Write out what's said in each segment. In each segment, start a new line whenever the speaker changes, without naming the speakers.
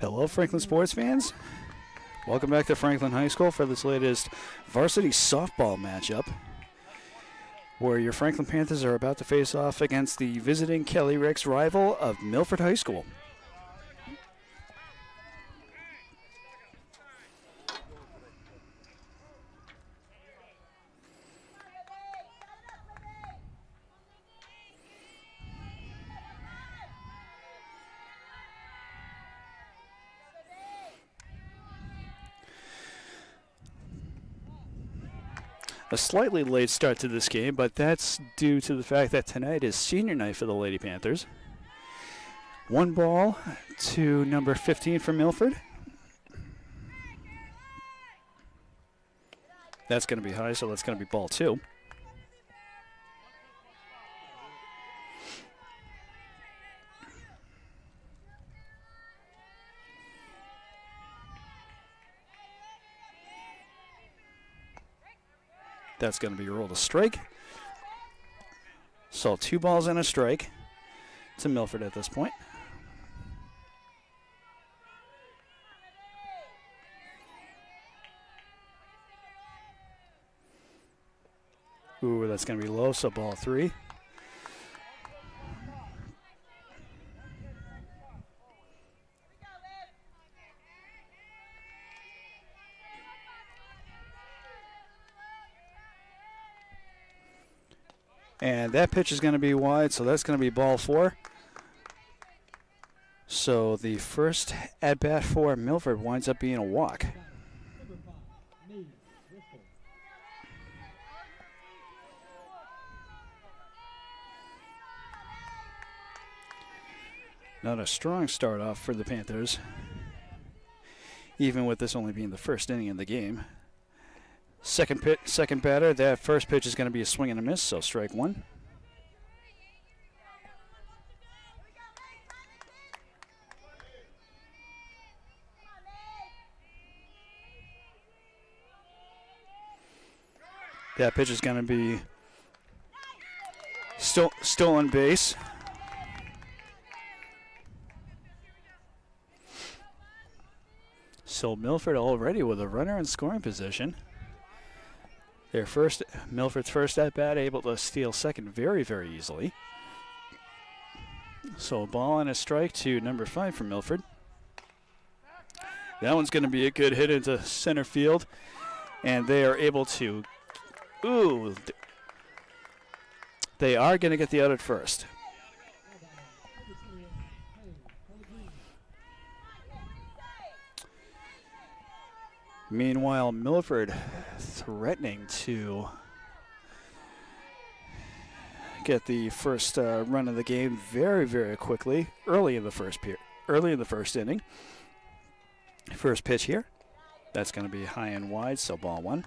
Hello, Franklin sports fans. Welcome back to Franklin High School for this latest varsity softball matchup, where your Franklin Panthers are about to face off against the visiting Kelly Ricks rival of Milford High School. A slightly late start to this game, but that's due to the fact that tonight is senior night for the Lady Panthers. One ball to number 15 for Milford. That's going to be high, so that's going to be ball 2. That's going to be rolled a strike. So 2 balls and a strike to Milford at this point. Ooh, that's going to be low, so ball 3. And that pitch is going to be wide, so that's going to be ball 4. So the first at-bat for Milford winds up being a walk. Not a strong start off for the Panthers, even with this only being the first inning in the game. Second batter, that first pitch is going to be a swing and a miss, so strike 1. That pitch is going to be still on base. So Milford already with a runner in scoring position. Milford's first at bat, able to steal second very, very easily. So a ball and a strike to number 5 for Milford. That one's going to be a good hit into center field, and they are able to. Ooh, they are going to get the out at first. Meanwhile, Milford threatening to get the first run of the game very, very quickly, early in the first inning. First pitch here. That's going to be high and wide, so ball 1.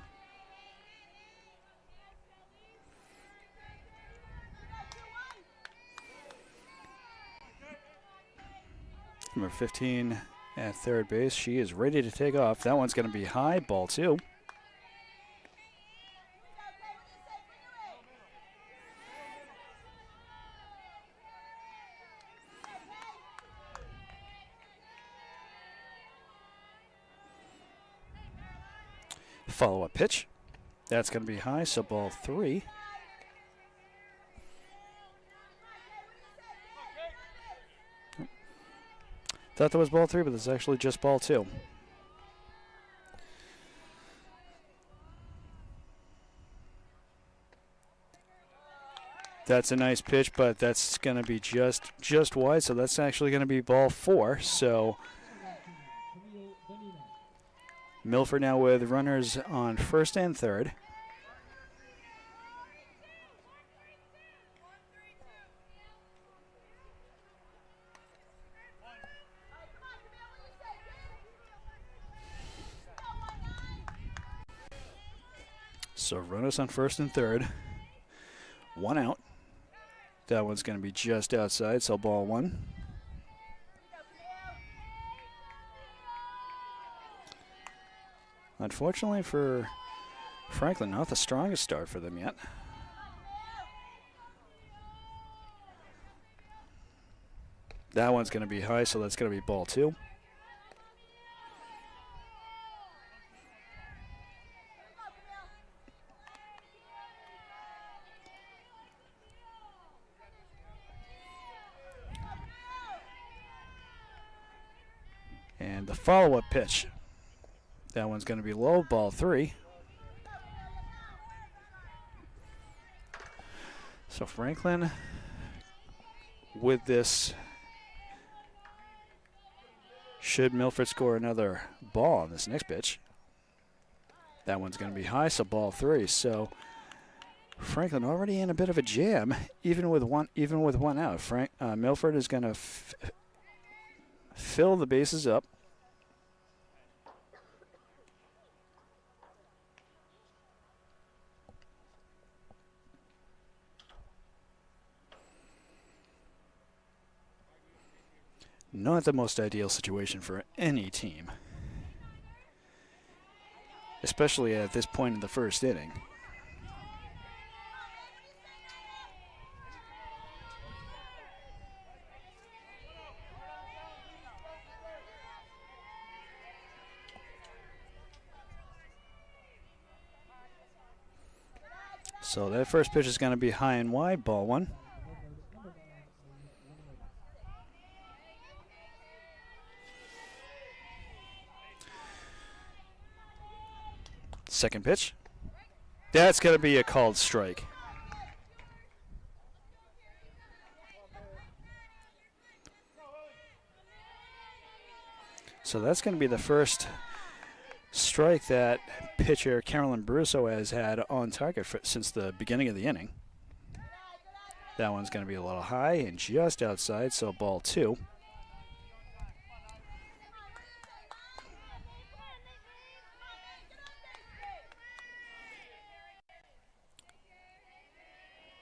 Number 15 at third base. She is ready to take off. That one's going to be high, ball 2. Follow-up pitch. That's going to be high, so ball 3. Thought that was ball 3, but it's actually just ball 2. That's a nice pitch, but that's going to be just wide, so that's actually going to be ball 4. So Milford now with runners on first and third. So runners on first and third. 1 out. That one's going to be just outside, so ball 1. Unfortunately for Franklin, not the strongest start for them yet. That one's going to be high, so that's going to be ball 2. And the follow-up pitch. That one's going to be low, ball 3. So Franklin, with this, should Milford score another ball on this next pitch. That one's going to be high, so ball 3. So Franklin already in a bit of a jam, even with one out. Milford is going to fill the bases up. Not the most ideal situation for any team, especially at this point in the first inning. So that first pitch is going to be high and wide, ball 1. Second pitch. That's going to be a called strike. So that's going to be the first strike that pitcher Carolyn Brusso has had on target since the beginning of the inning. That one's going to be a little high and just outside, so ball 2.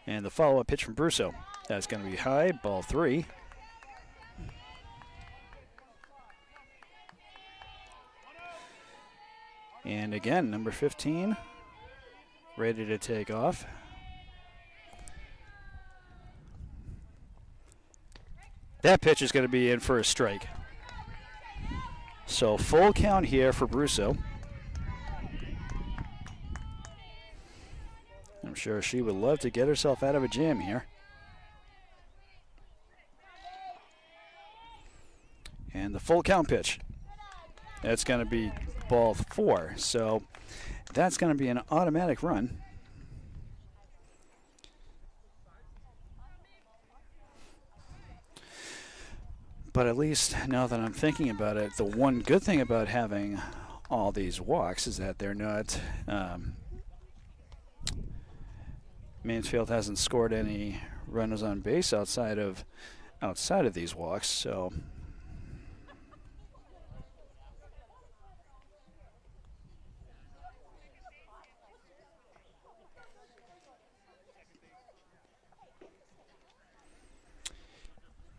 And the follow-up pitch from Brusso. That's going to be high, ball 3. And again, number 15, ready to take off. That pitch is going to be in for a strike. So full count here for Brusso. I'm sure she would love to get herself out of a jam here. And the full count pitch. That's going to be ball 4. So that's going to be an automatic run. But at least now that I'm thinking about it, the one good thing about having all these walks is that they're not Mansfield hasn't scored any runners on base outside of these walks, so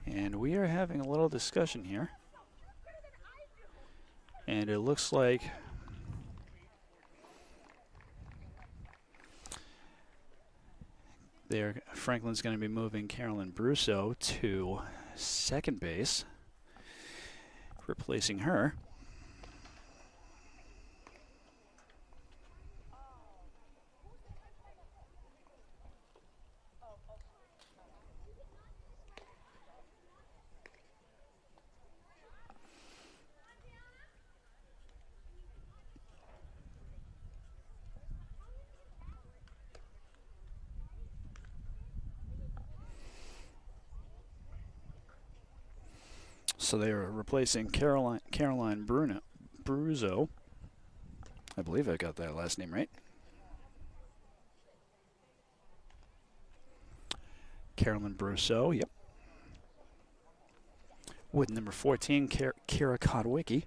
and we are having a little discussion here, and it looks like Franklin's going to be moving Carolyn Brusso to second base, replacing her. So they are replacing Caroline Bruzo. I believe I got that last name right. Carolyn Brusso, yep. With number 14, Kira Kodwicki.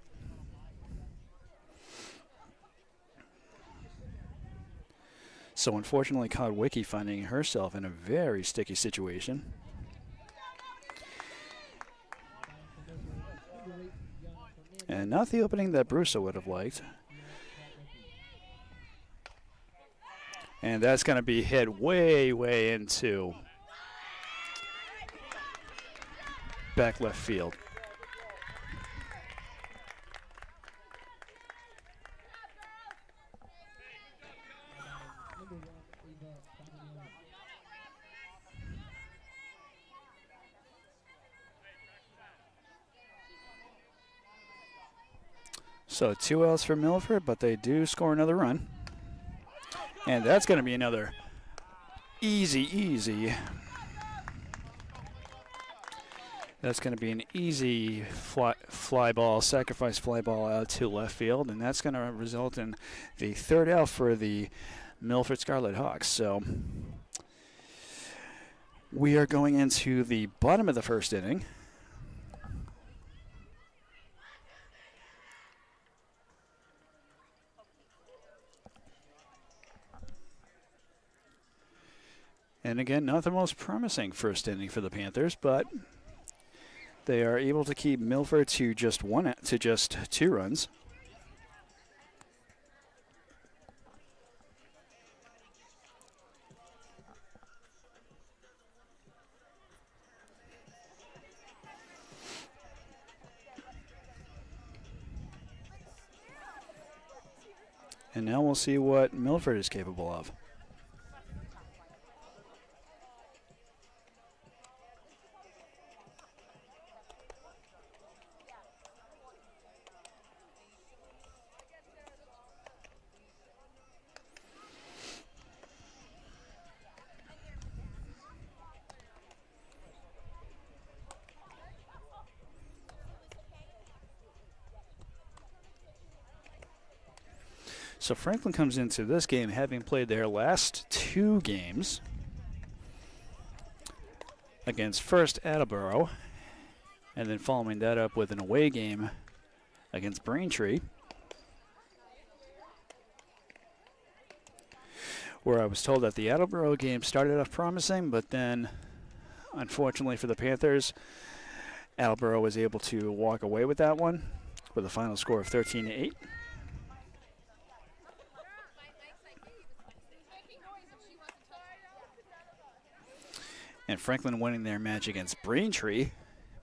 So unfortunately, Kodwicki finding herself in a very sticky situation. And not the opening that Brusso would have liked. And that's going to be hit way, way into back left field. So 2 outs for Milford, but they do score another run. And that's going to be another easy. That's going to be an easy fly ball, sacrifice fly ball out to left field, and that's going to result in the 3rd out for the Milford Scarlet Hawks. So we are going into the bottom of the 1st inning. And again, not the most promising 1st inning for the Panthers, but they are able to keep Milford to just 2 runs. And now we'll see what Milford is capable of. So Franklin comes into this game having played their last 2 games against first Attleboro, and then following that up with an away game against Braintree, where I was told that the Attleboro game started off promising, but then, unfortunately for the Panthers, Attleboro was able to walk away with that one with a final score of 13-8. And Franklin winning their match against Braintree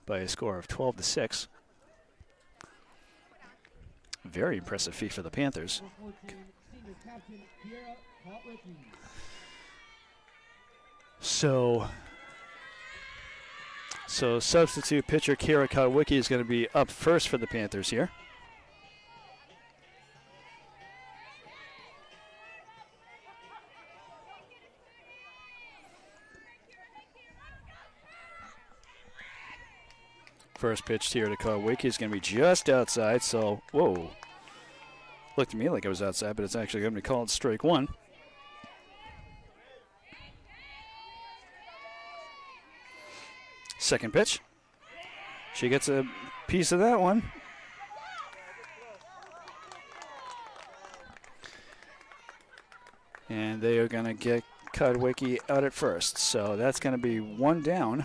by a score of 12-6. Very impressive feat for the Panthers. So substitute pitcher Kira Kotwicki is going to be up first for the Panthers here. First pitch here to Kotwicki is going to be just outside, so, whoa. Looked to me like it was outside, but it's actually going to be called strike 1. Second pitch. She gets a piece of that one. And they are going to get Kotwicki out at first. So that's going to be 1 down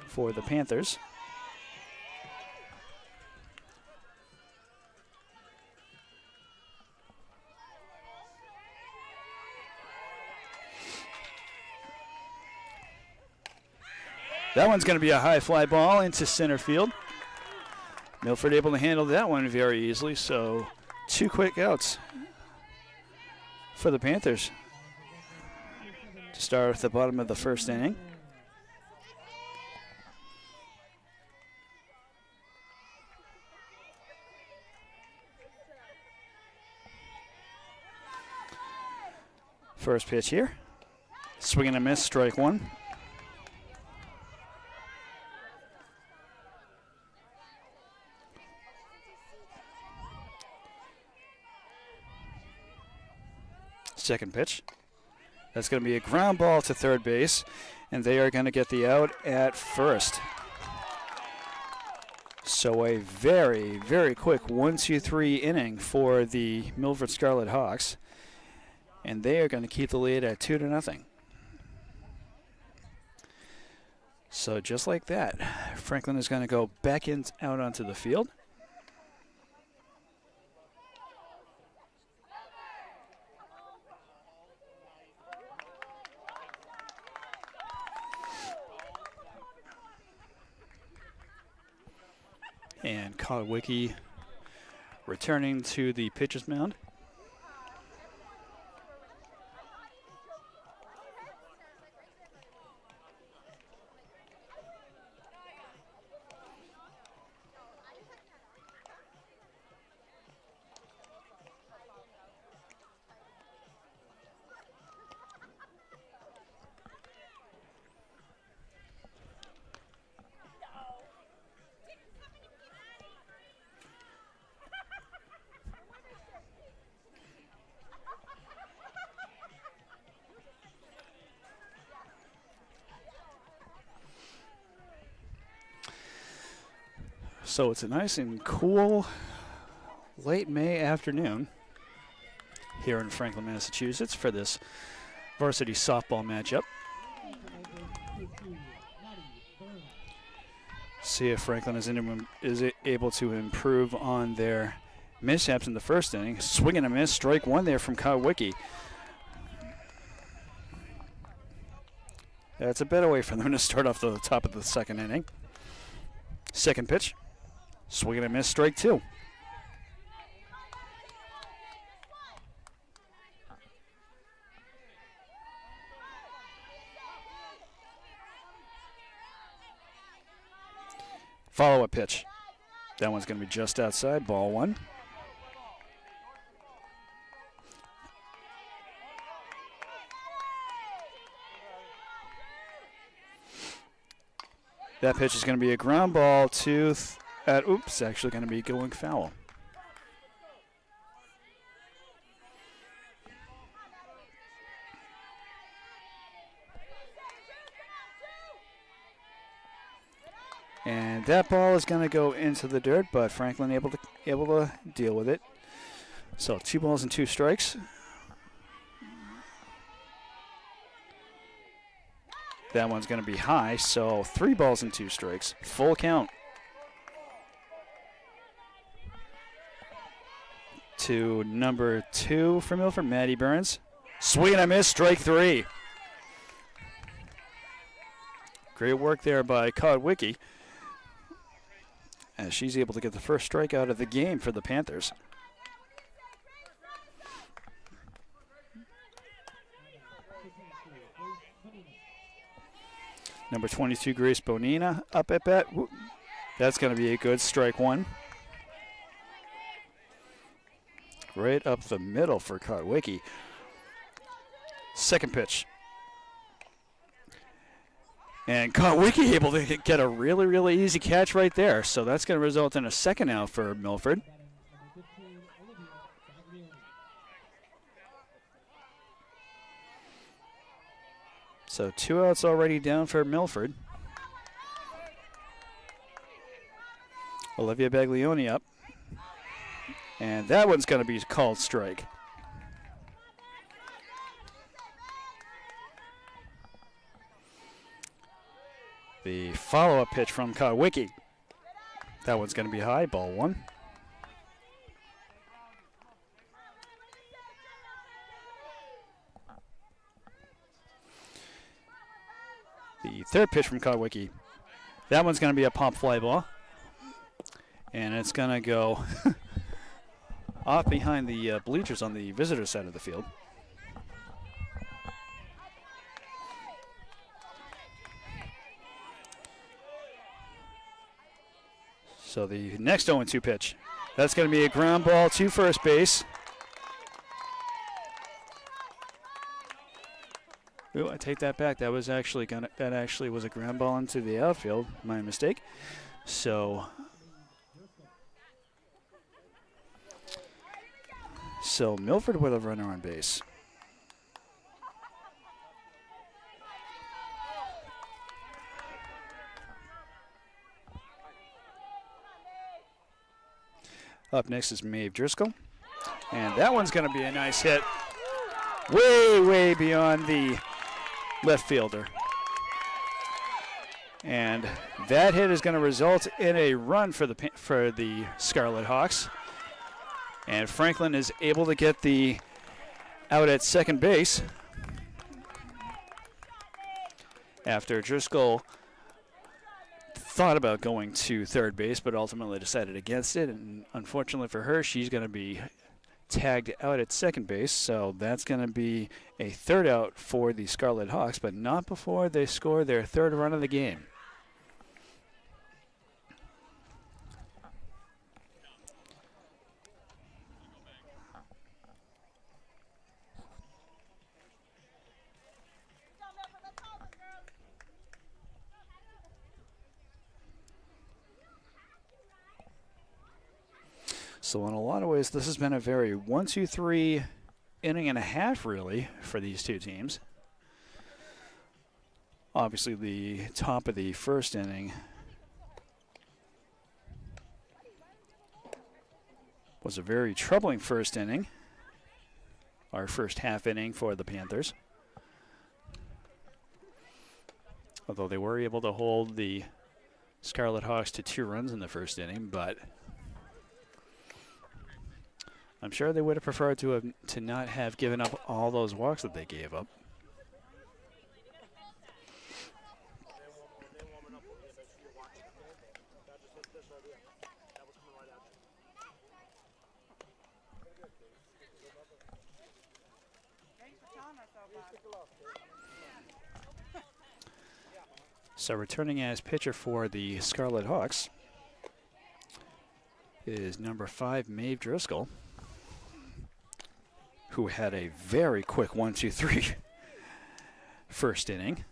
for the Panthers. That one's going to be a high fly ball into center field. Milford able to handle that one very easily, so 2 quick outs for the Panthers to start at the bottom of the 1st inning. First pitch here. Swing and a miss, strike 1. Second pitch. That's going to be a ground ball to third base, and they are going to get the out at first. So a very, very quick 1-2-3 inning for the Milford Scarlet Hawks, and they are going to keep the lead at 2-0. So just like that, Franklin is going to go back out onto the field. And Kotwicki returning to the pitcher's mound. So it's a nice and cool late May afternoon here in Franklin, Massachusetts for this varsity softball matchup. See if Franklin is able to improve on their mishaps in the first inning. Swing and a miss, strike one there from Kotwicki. That's a bit away for them to start off the top of the second inning. Second pitch. Swing and a miss, strike two. Follow-up pitch. That one's going to be just outside, ball one. That pitch is going to be a ground ball to actually going to be going foul. And that ball is going to go into the dirt, but Franklin able to deal with it. So 2 balls and 2 strikes. That one's going to be high, so 3 balls and 2 strikes. Full count. To number 2 for Milford, Maddie Burns. Swing and a miss, strike 3. Great work there by Kotwicki, as she's able to get the first strikeout of the game for the Panthers. Number 22, Grace Bonina, up at bat. That's going to be a good strike one. Right up the middle for Kotwicki. Second pitch. And Kotwicki able to get a really, really easy catch right there. So that's going to result in a second out for Milford. So 2 outs already down for Milford. Olivia Baglioni up. And that one's going to be called strike. The follow-up pitch from Kotwicki. That one's going to be high, ball one. The third pitch from Kotwicki. That one's going to be a pop fly ball. And it's going to go off behind the bleachers on the visitor side of the field. So the next 0-2 pitch. That's going to be a ground ball to first base. Ooh, I take that back. That was actually was a ground ball into the outfield. My mistake. So Milford with a runner on base. Up next is Maeve Driscoll. And that one's going to be a nice hit. Way, way beyond the left fielder. And that hit is going to result in a run for the Scarlet Hawks. And Franklin is able to get the out at second base after Driscoll thought about going to third base, but ultimately decided against it. And unfortunately for her, she's going to be tagged out at second base. So that's going to be a third out for the Scarlet Hawks, but not before they score their third run of the game. So in a lot of ways, this has been a very 1-2-3 inning and a half, really, for these two teams. Obviously, the top of the first inning was a very troubling first inning, our first half inning for the Panthers. Although they were able to hold the Scarlet Hawks to 2 runs in the first inning, but I'm sure they would have preferred to not have given up all those walks that they gave up. So returning as pitcher for the Scarlet Hawks is number 5, Maeve Driscoll, who had a very quick 1-2-3 first inning.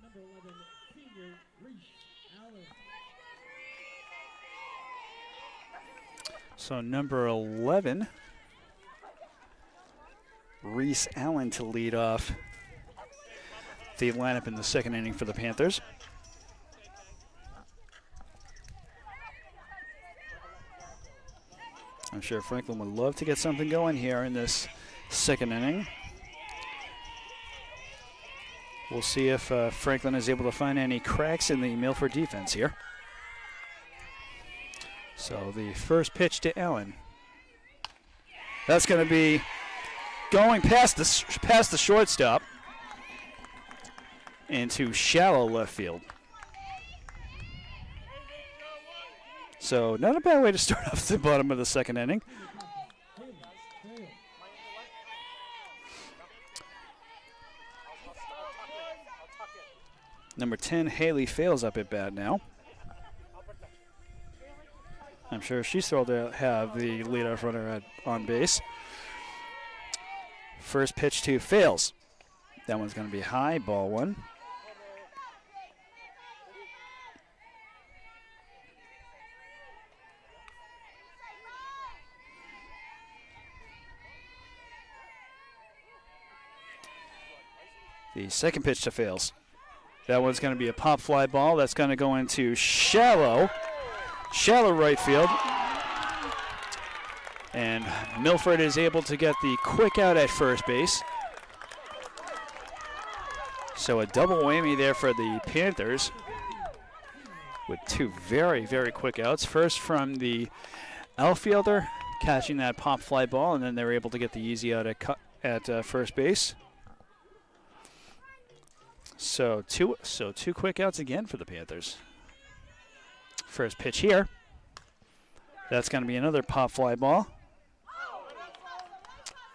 Number 11, senior Reese Allen.
So number 11, Reese Allen to lead off the lineup in the second inning for the Panthers. I'm sure Franklin would love to get something going here in this second inning. We'll see if Franklin is able to find any cracks in the Milford defense here. So the first pitch to Allen. That's going to be going past the shortstop into shallow left field. So not a bad way to start off the bottom of the second inning. Number 10, Haley Fales up at bat now. I'm sure she's thrilled to have the leadoff runner on base. First pitch to Fales. That one's going to be high, ball 1. The second pitch to Fales. That one's going to be a pop fly ball. That's going to go into shallow right field. And Milford is able to get the quick out at first base. So a double whammy there for the Panthers with 2 very, very quick outs. First from the outfielder catching that pop fly ball, and then they're able to get the easy out at first base. So two quick outs again for the Panthers. First pitch here. That's going to be another pop fly ball.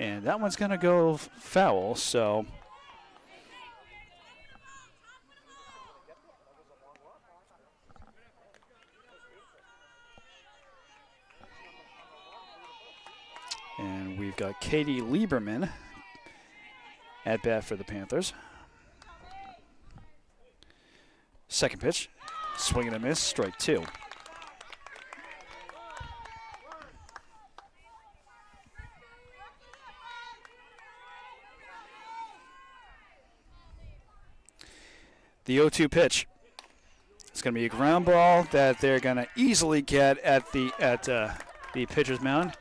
And that one's going to go foul, so and we've got Katie Lieberman at bat for the Panthers. Second pitch, swing and a miss, strike 2. The 0-2 pitch. It's going to be a ground ball that they're going to easily get at the pitcher's mound.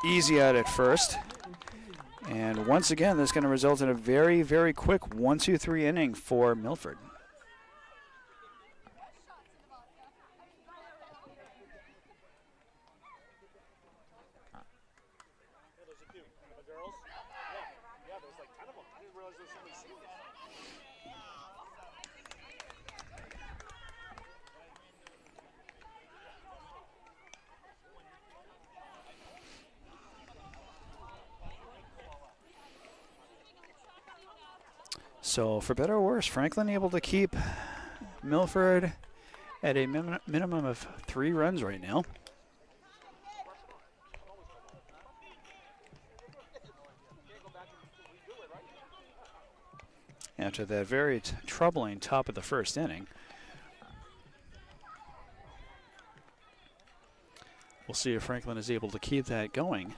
Easy out at first. And once again, this is going to result in a very, very quick 1-2-3 inning for Milford. So for better or worse, Franklin able to keep Milford at a minimum of 3 runs right now. After that very troubling top of the first inning. We'll see if Franklin is able to keep that going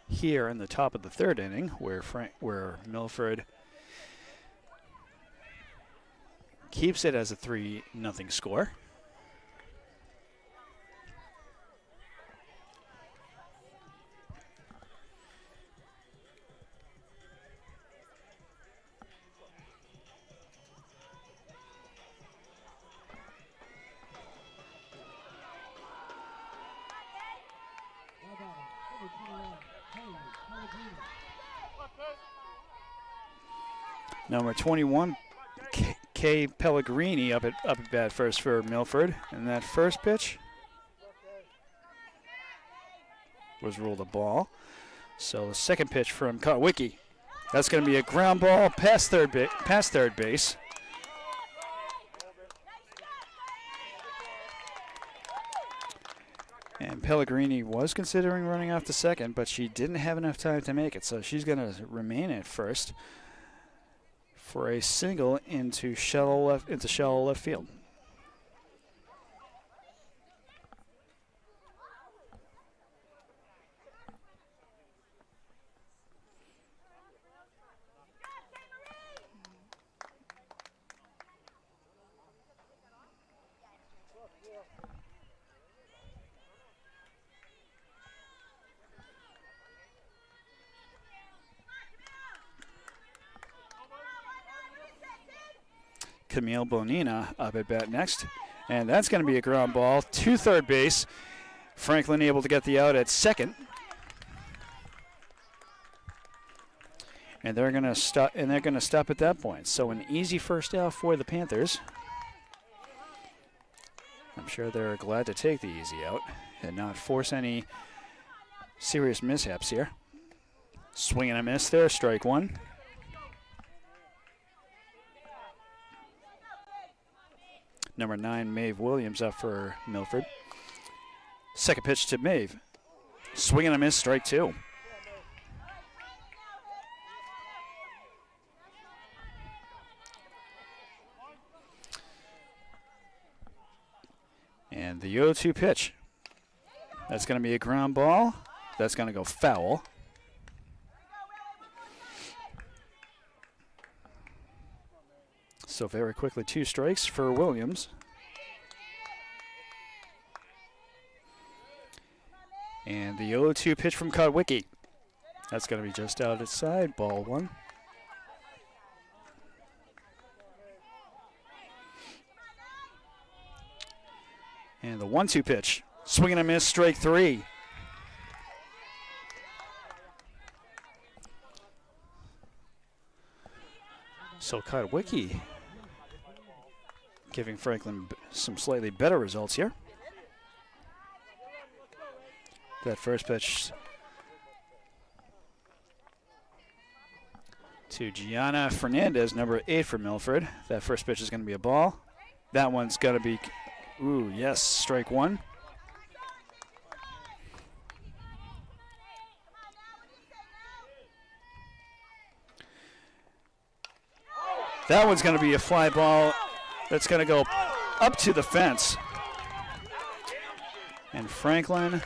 here in the top of the third inning, where Milford keeps it as a 3-0 score. Number 21, K. Pellegrini up at bat first for Milford. And that first pitch was ruled a ball. So the second pitch from Kotwicki. That's going to be a ground ball past third base. And Pellegrini was considering running off to second, but she didn't have enough time to make it. So she's going to remain at first for a single into shallow left field. Camille Bonina up at bat next. And that's going to be a ground ball to third base. Franklin able to get the out at second. And they're going to stop at that point. So an easy first out for the Panthers. I'm sure they're glad to take the easy out and not force any serious mishaps here. Swing and a miss there, strike one. Number 9, Maeve Williams up for Milford. Second pitch to Maeve. Swing and a miss, strike two. And the 0-2 pitch. That's going to be a ground ball. That's going to go foul. So very quickly, 2 strikes for Williams. And the 0-2 pitch from Kotwicki. That's going to be just out its side, ball one. And the 1-2 pitch. Swing and a miss, strike three. So Kotwicki giving Franklin some slightly better results here. That first pitch to Gianna Fernandez, number 8 for Milford. That first pitch is going to be a ball. That one's going to be, ooh, yes, strike one. That one's going to be a fly ball that's going to go up to the fence. And Franklin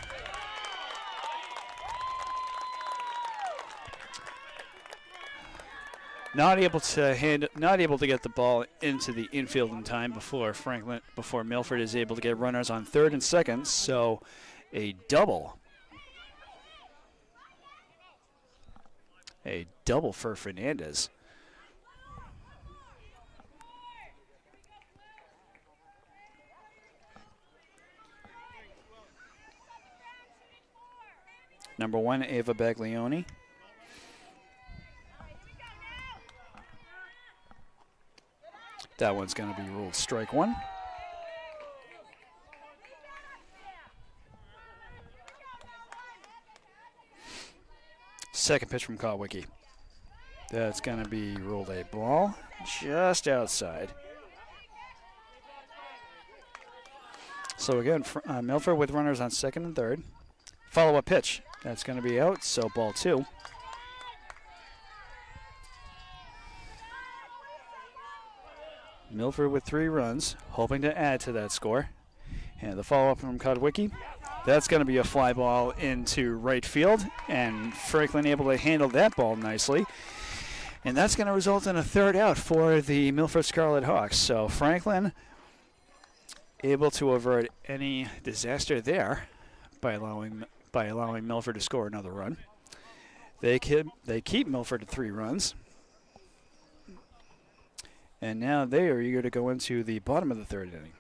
not able to get the ball into the infield in time before Milford is able to get runners on third and second. So a double. A double for Fernandez. Number 1, Ava Baglioni. That one's going to be ruled strike one. Second pitch from Kawicki. That's going to be ruled a ball just outside. So again, Milford with runners on second and third. Follow-up pitch. That's going to be out, so ball two. Milford with 3 runs, hoping to add to that score. And the follow-up from Kawicki. That's going to be a fly ball into right field, and Franklin able to handle that ball nicely. And that's going to result in a third out for the Milford Scarlet Hawks. So Franklin able to avert any disaster there by allowing Milford to score another run. They keep Milford at 3 runs. And now they are eager to go into the bottom of the third inning.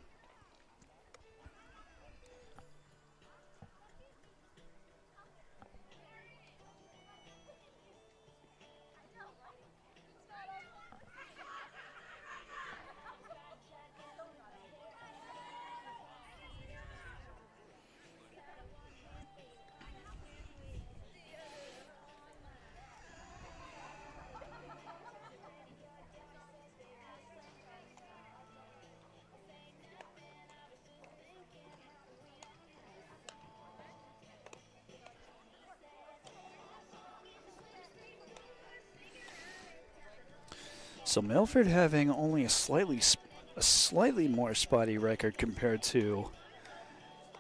So Milford having only a slightly more spotty record compared to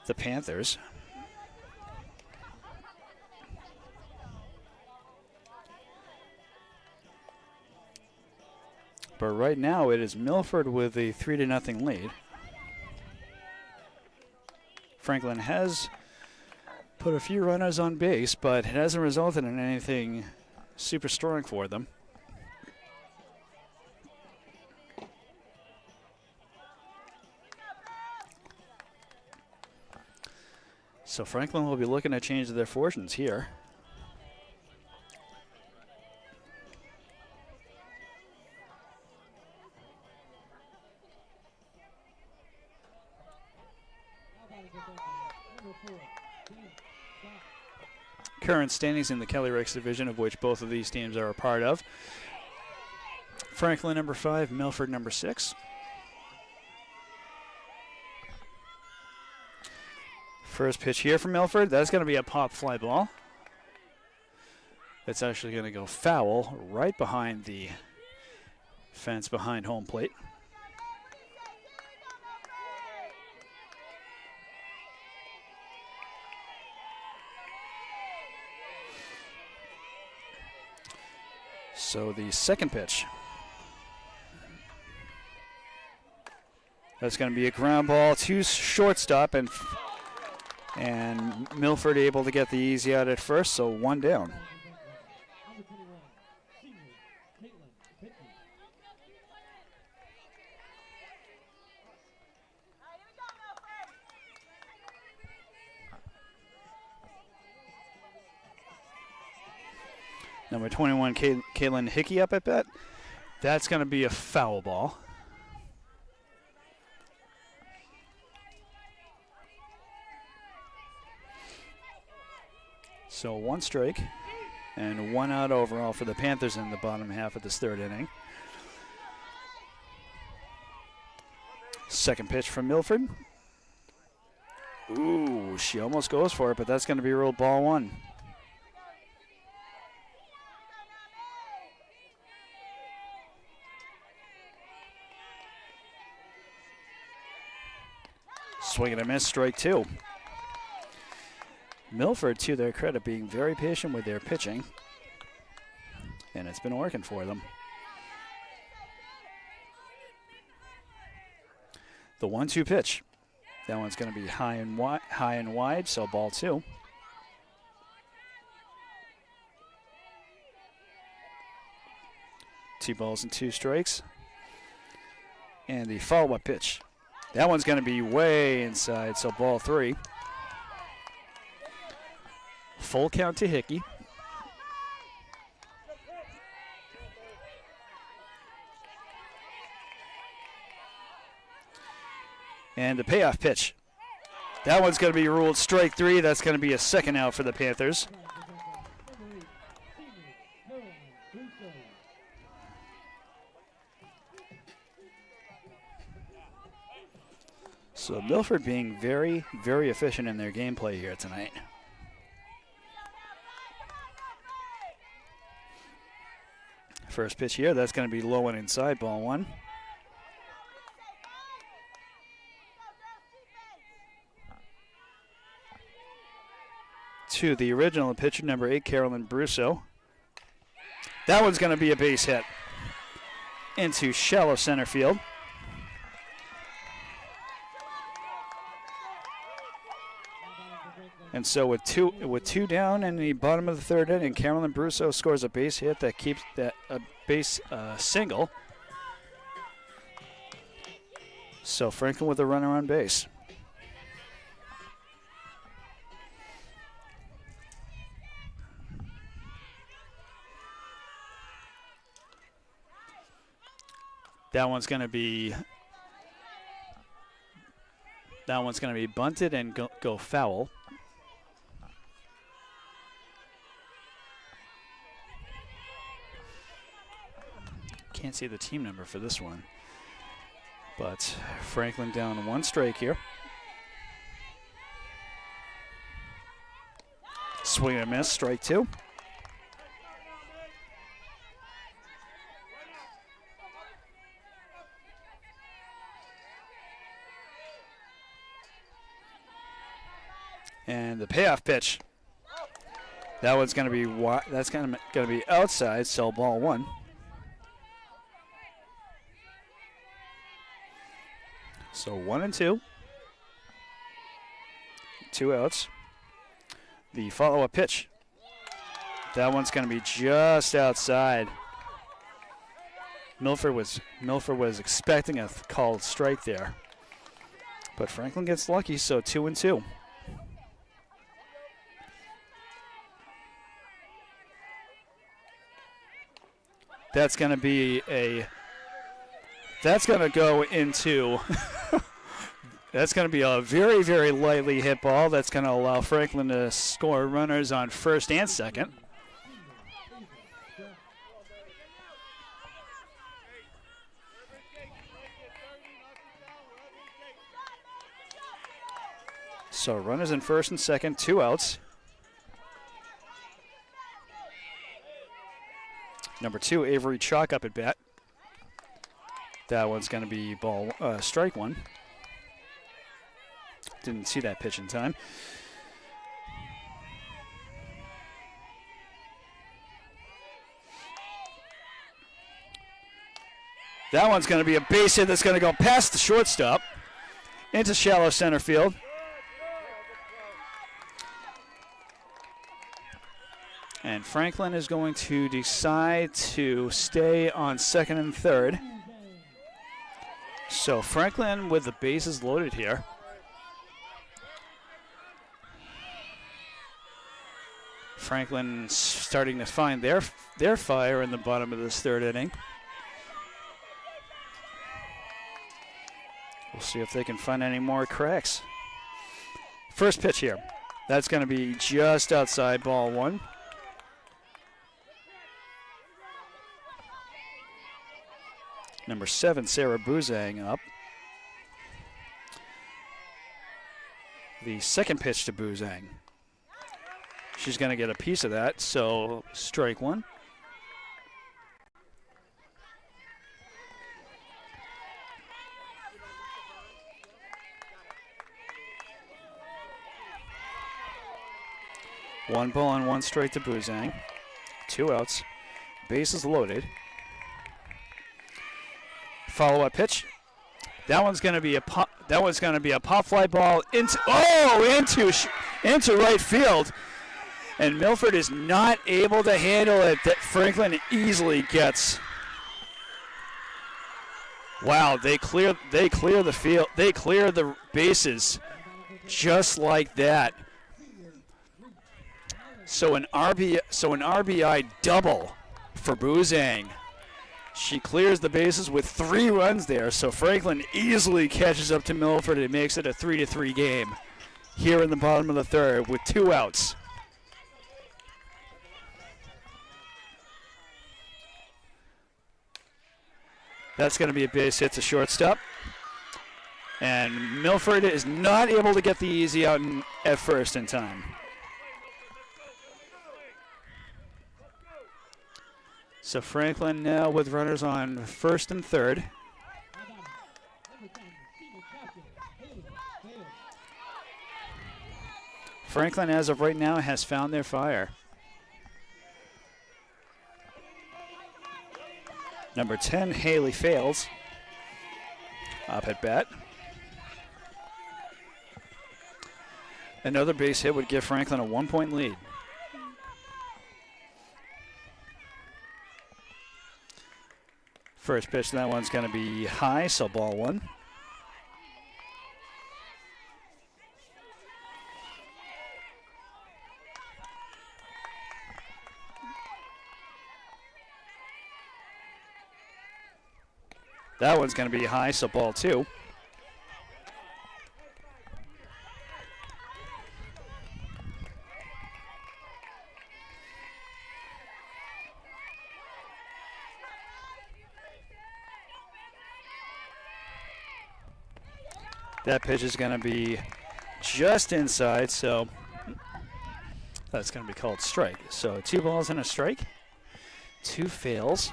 the Panthers. But right now it is Milford with a 3-0 lead. Franklin has put a few runners on base, but it hasn't resulted in anything super strong for them. So Franklin will be looking to change their fortunes here. Current standings in the Kelly Ricks division, of which both of these teams are a part of. Franklin number 5, Milford number 6. First pitch here from Milford. That's going to be a pop fly ball. It's actually going to go foul right behind the fence behind home plate. So the second pitch. That's going to be a ground ball to shortstop, and Milford able to get the easy out at first, so 1 down. Number 21, Caitlin Hickey up at bat. That's going to be a foul ball. So 1 strike and 1 out overall for the Panthers in the bottom half of this third inning. Second pitch from Milford. Ooh, she almost goes for it, but that's going to be ruled ball 1. Swing and a miss, strike 2. Milford, to their credit, being very patient with their pitching, and it's been working for them. The 1-2 pitch. That one's going to be high and wide, so ball 2. Two balls and 2 strikes. And the follow-up pitch. That one's going to be way inside, so ball 3. Full count to Hickey. And the payoff pitch. That one's going to be ruled strike 3. That's going to be a second out for the Panthers. So Milford being very, very efficient in their gameplay here tonight. First pitch here, that's going to be low and inside, ball 1. To the original pitcher, number 8, Carolyn Brusso. That one's going to be a base hit into shallow center field. And so with two down in the bottom of the third inning, Carolyn Brusso scores a base hit that keeps that base single. So Franklin with a runner on base. That one's going to be bunted and go foul. Can't see the team number for this one, but Franklin down 1 strike here. Swing and a miss, strike 2. And the payoff pitch. That one's going to be that's going to be outside, so ball 1. So 1 and 2. 2 outs. The follow-up pitch. That one's going to be just outside. Milford was expecting a called strike there, but Franklin gets lucky. So 2 and 2. That's going to be a. That's going to go into. That's going to be a very, very lightly hit ball. That's going to allow Franklin to score runners on first and second. So runners in first and second, 2 outs. Number 2, Avery Chalk up at bat. That one's going to be strike 1. Didn't see that pitch in time. That one's going to be a base hit that's going to go past the shortstop into shallow center field. And Franklin is going to decide to stay on second and third. So Franklin with the bases loaded here. Franklin starting to find their fire in the bottom of this third inning. We'll see if they can find any more cracks. First pitch here. That's going to be just outside, ball 1. Number 7, Sarah Buzang up. The second pitch to Buzang. She's going to get a piece of that, so strike 1. One ball and 1 strike to Buzang. 2 outs. Bases loaded. Follow-up pitch. That one's going to be a pop. That one's going to be a pop fly ball into right field, and Milford is not able to handle it. That Franklin easily gets. Wow, they clear the field. They clear the bases just like that. So an RBI double for Buzang. She clears the bases with 3 runs there, so Franklin easily catches up to Milford and makes it a 3-3 game here in the bottom of the third with 2 outs. That's going to be a base hit to shortstop. And Milford is not able to get the easy out at first in time. So Franklin now with runners on first and third. Franklin, as of right now, has found their fire. Number 10, Haley Fales, up at bat. Another base hit would give Franklin a 1-point lead. First pitch, that one's going to be high, so ball 1. That one's going to be high, so ball 2. That pitch is going to be just inside, so that's going to be called strike. So 2 balls and a strike, 2 fails.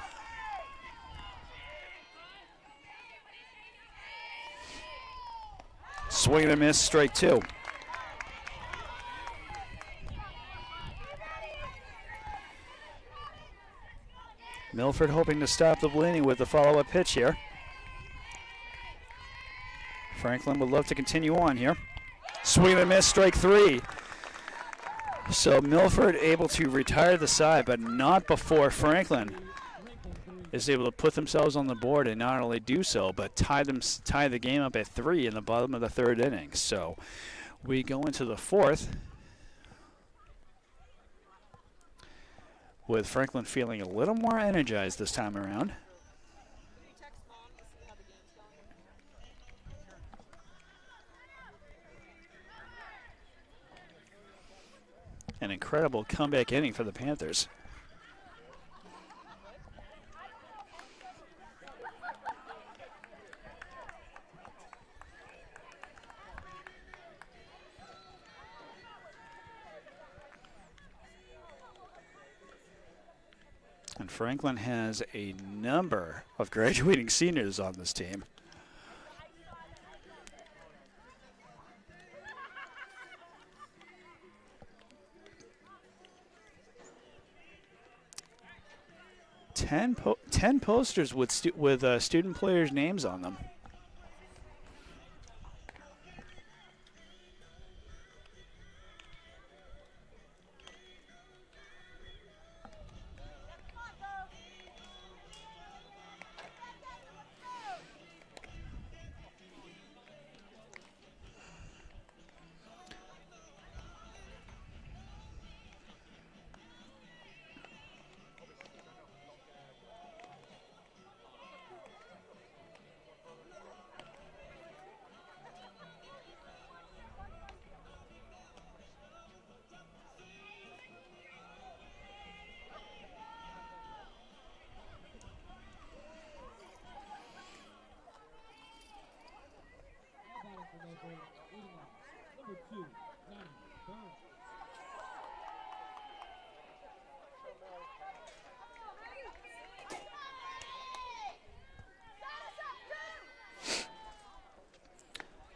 Swing and a miss, strike 2. Milford hoping to stop the bleeding with the follow-up pitch here. Franklin would love to continue on here. Swing and a miss, strike 3. So Milford able to retire the side, but not before Franklin is able to put themselves on the board and not only do so, but tie the game up at 3 in the bottom of the 3rd inning. So we go into the 4th with Franklin feeling a little more energized this time around. An incredible comeback inning for the Panthers. And Franklin has a number of graduating seniors on this team. Ten posters with student players' names on them.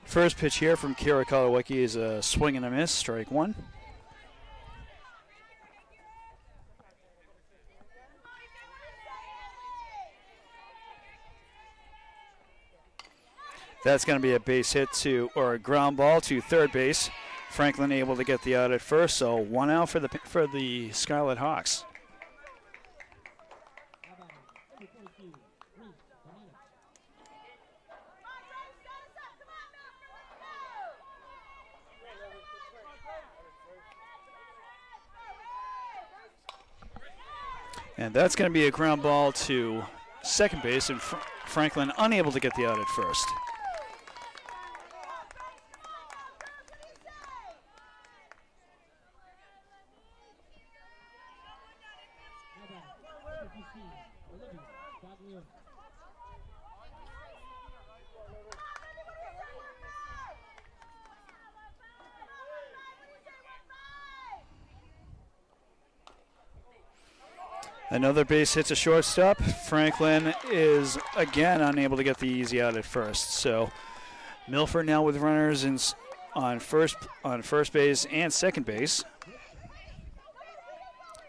First pitch here from Kira Kalawicki is a swing and a miss, strike 1. That's going to be a base hit or a ground ball to third base. Franklin able to get the out at first, so 1 out for the Scarlet Hawks. And that's going to be a ground ball to second base, and Franklin unable to get the out at first. Another base hits a shortstop. Franklin is again unable to get the easy out at first. So Milford now with runners on first base and second base.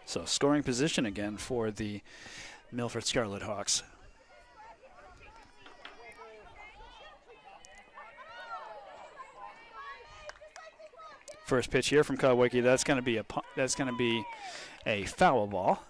So scoring position again for the Milford Scarlet Hawks. First pitch here from Kawicki. That's going to be a foul ball.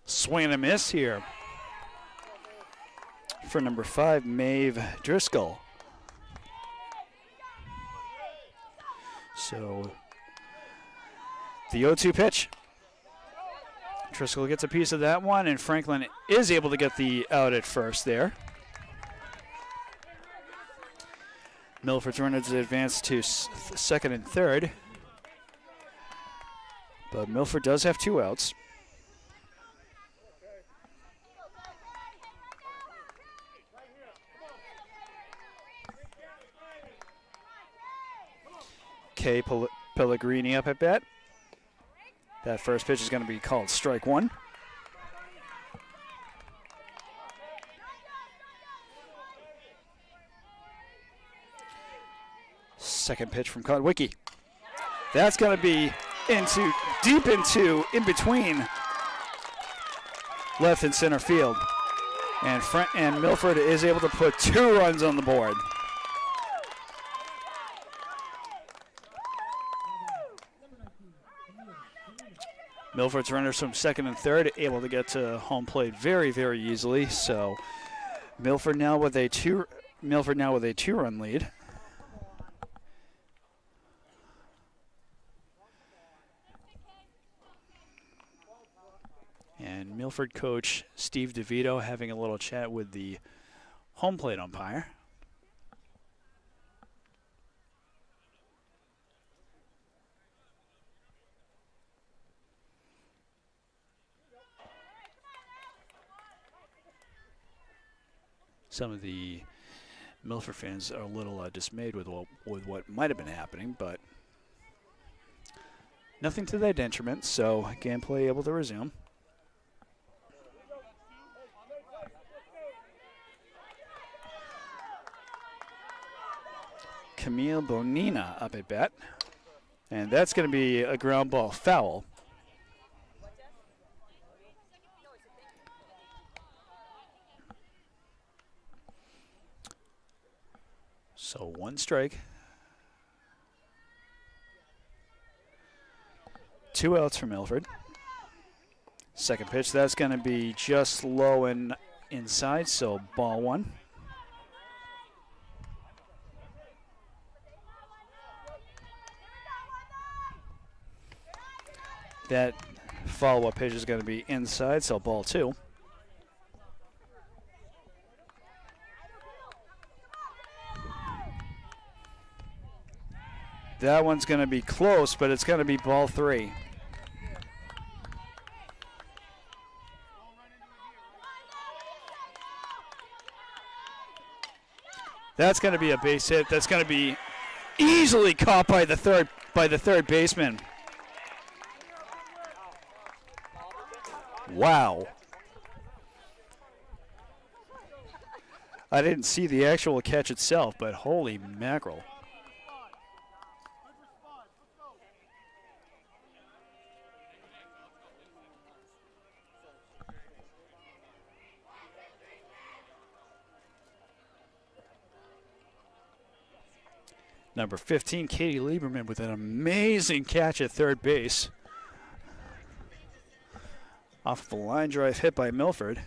Swing and a miss here for number 5, Maeve Driscoll. So the 0-2 pitch. Driscoll gets a piece of that one, and Franklin is able to get the out at first there. Milford's runners advance to second and third, but Milford does have 2 outs. Kay Pellegrini up at bat. That first pitch is going to be called strike 1. Second pitch from Kawicki. That's going to be deep in between left and center field. And Milford is able to put 2 runs on the board. Milford's runners from second and third able to get to home plate very, very easily. So Milford now with a 2-run lead. And Milford coach Steve DeVito having a little chat with the home plate umpire. Some of the Milford fans are a little dismayed with what might have been happening, but nothing to their detriment, so gameplay able to resume. Camille Bonina up at bat, and that's going to be a ground ball foul. So 1 strike. 2 outs for Milford. Second pitch, that's going to be just low and inside, so ball 1. That follow-up pitch is going to be inside, so ball 2. That one's going to be close, but it's going to be ball 3. That's going to be a base hit. That's going to be easily caught by the third baseman. Wow. I didn't see the actual catch itself, but holy mackerel. Number 15, Katie Lieberman, with an amazing catch at third base. Off of a line drive hit by Milford.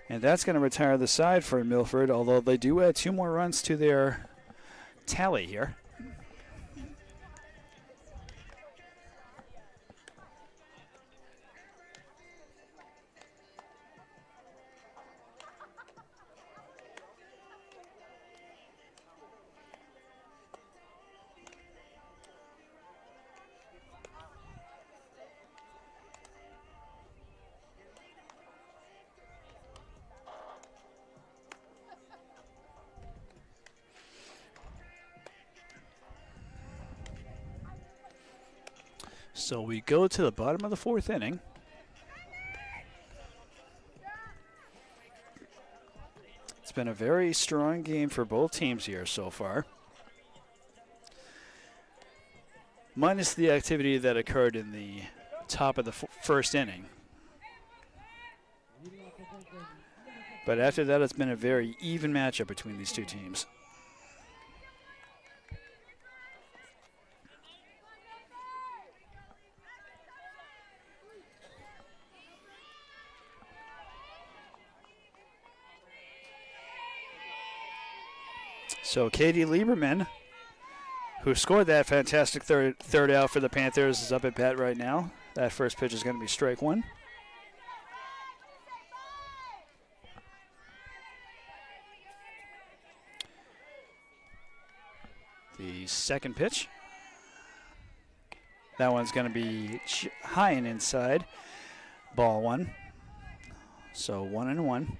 And that's going to retire the side for Milford, although they do add 2 more runs to their tally here. So we go to the bottom of the 4th inning. It's been a very strong game for both teams here so far. Minus the activity that occurred in the top of the 1st inning. But after that, it's been a very even matchup between these two teams. So Katie Lieberman, who scored that fantastic third out for the Panthers, is up at bat right now. That first pitch is going to be strike 1. The second pitch. That one's going to be high and inside. Ball 1. So 1-1.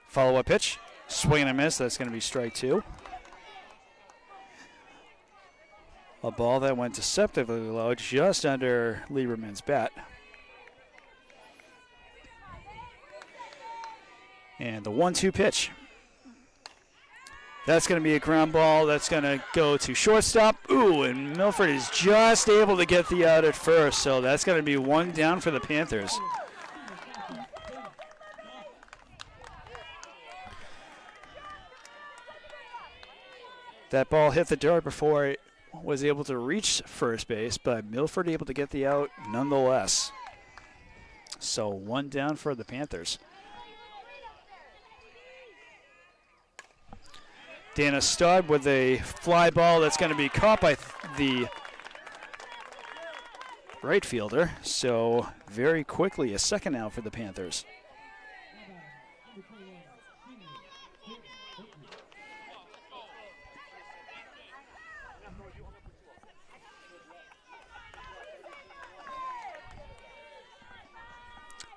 Follow-up pitch. Swing and a miss. That's going to be strike 2. A ball that went deceptively low, just under Lieberman's bat. And the 1-2 pitch. That's going to be a ground ball. That's going to go to shortstop. Ooh, and Milford is just able to get the out at first. So that's going to be 1 down for the Panthers. That ball hit the dirt before it was able to reach first base, but Milford able to get the out nonetheless. So 1 down for the Panthers. Dana Stubb with a fly ball that's going to be caught by the right fielder. So very quickly, a second out for the Panthers.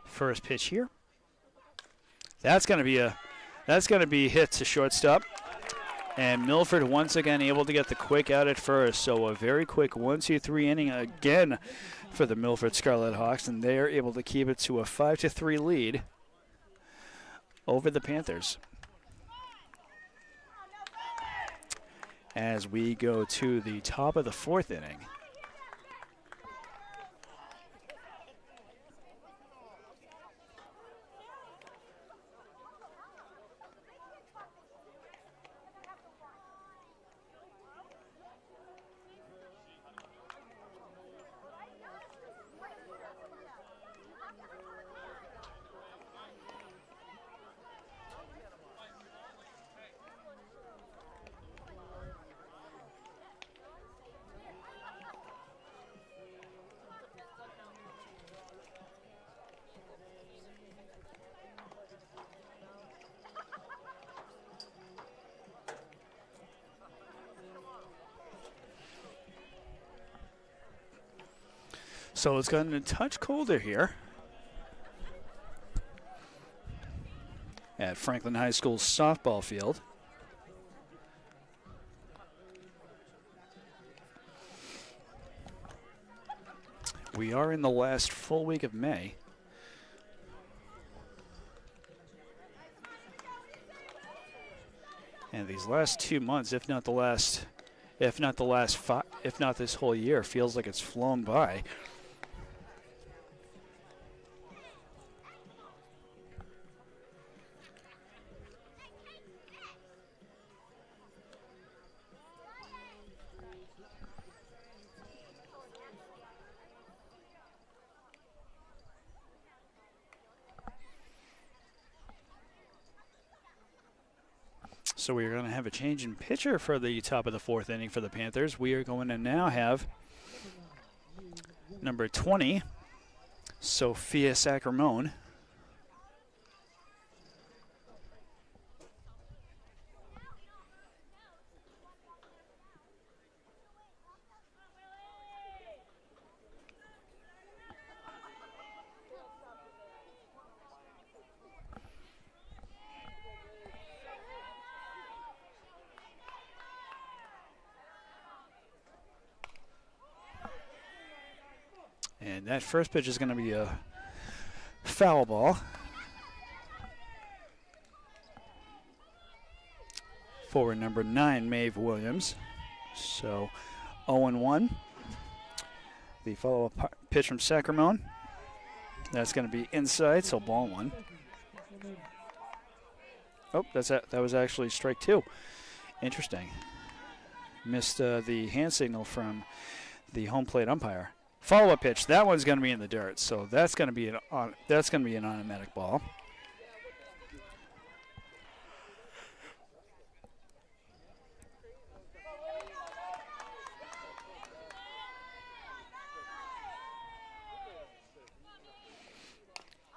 First pitch here. That's going to be hit to shortstop. And Milford once again able to get the quick out at first. So a very quick 1-2-3 inning again for the Milford Scarlet Hawks, and they are able to keep it to a 5-3 lead over the Panthers. As we go to the top of the 4th inning. So it's gotten a touch colder here at Franklin High School's softball field. We are in the last full week of May. And these last 2 months, if not this whole year, feels like it's flown by. So we are going to have a change in pitcher for the top of the 4th inning for the Panthers. We are going to now have number 20, Sophia Sacramone. And that first pitch is going to be a foul ball for number 9, Maeve Williams. So 0-1. The follow-up pitch from Sacramone. That's going to be inside, so ball 1. Oh, that was actually strike 2. Interesting. Missed the hand signal from the home plate umpire. Follow-up pitch. That one's going to be in the dirt, so that's going to be an automatic ball.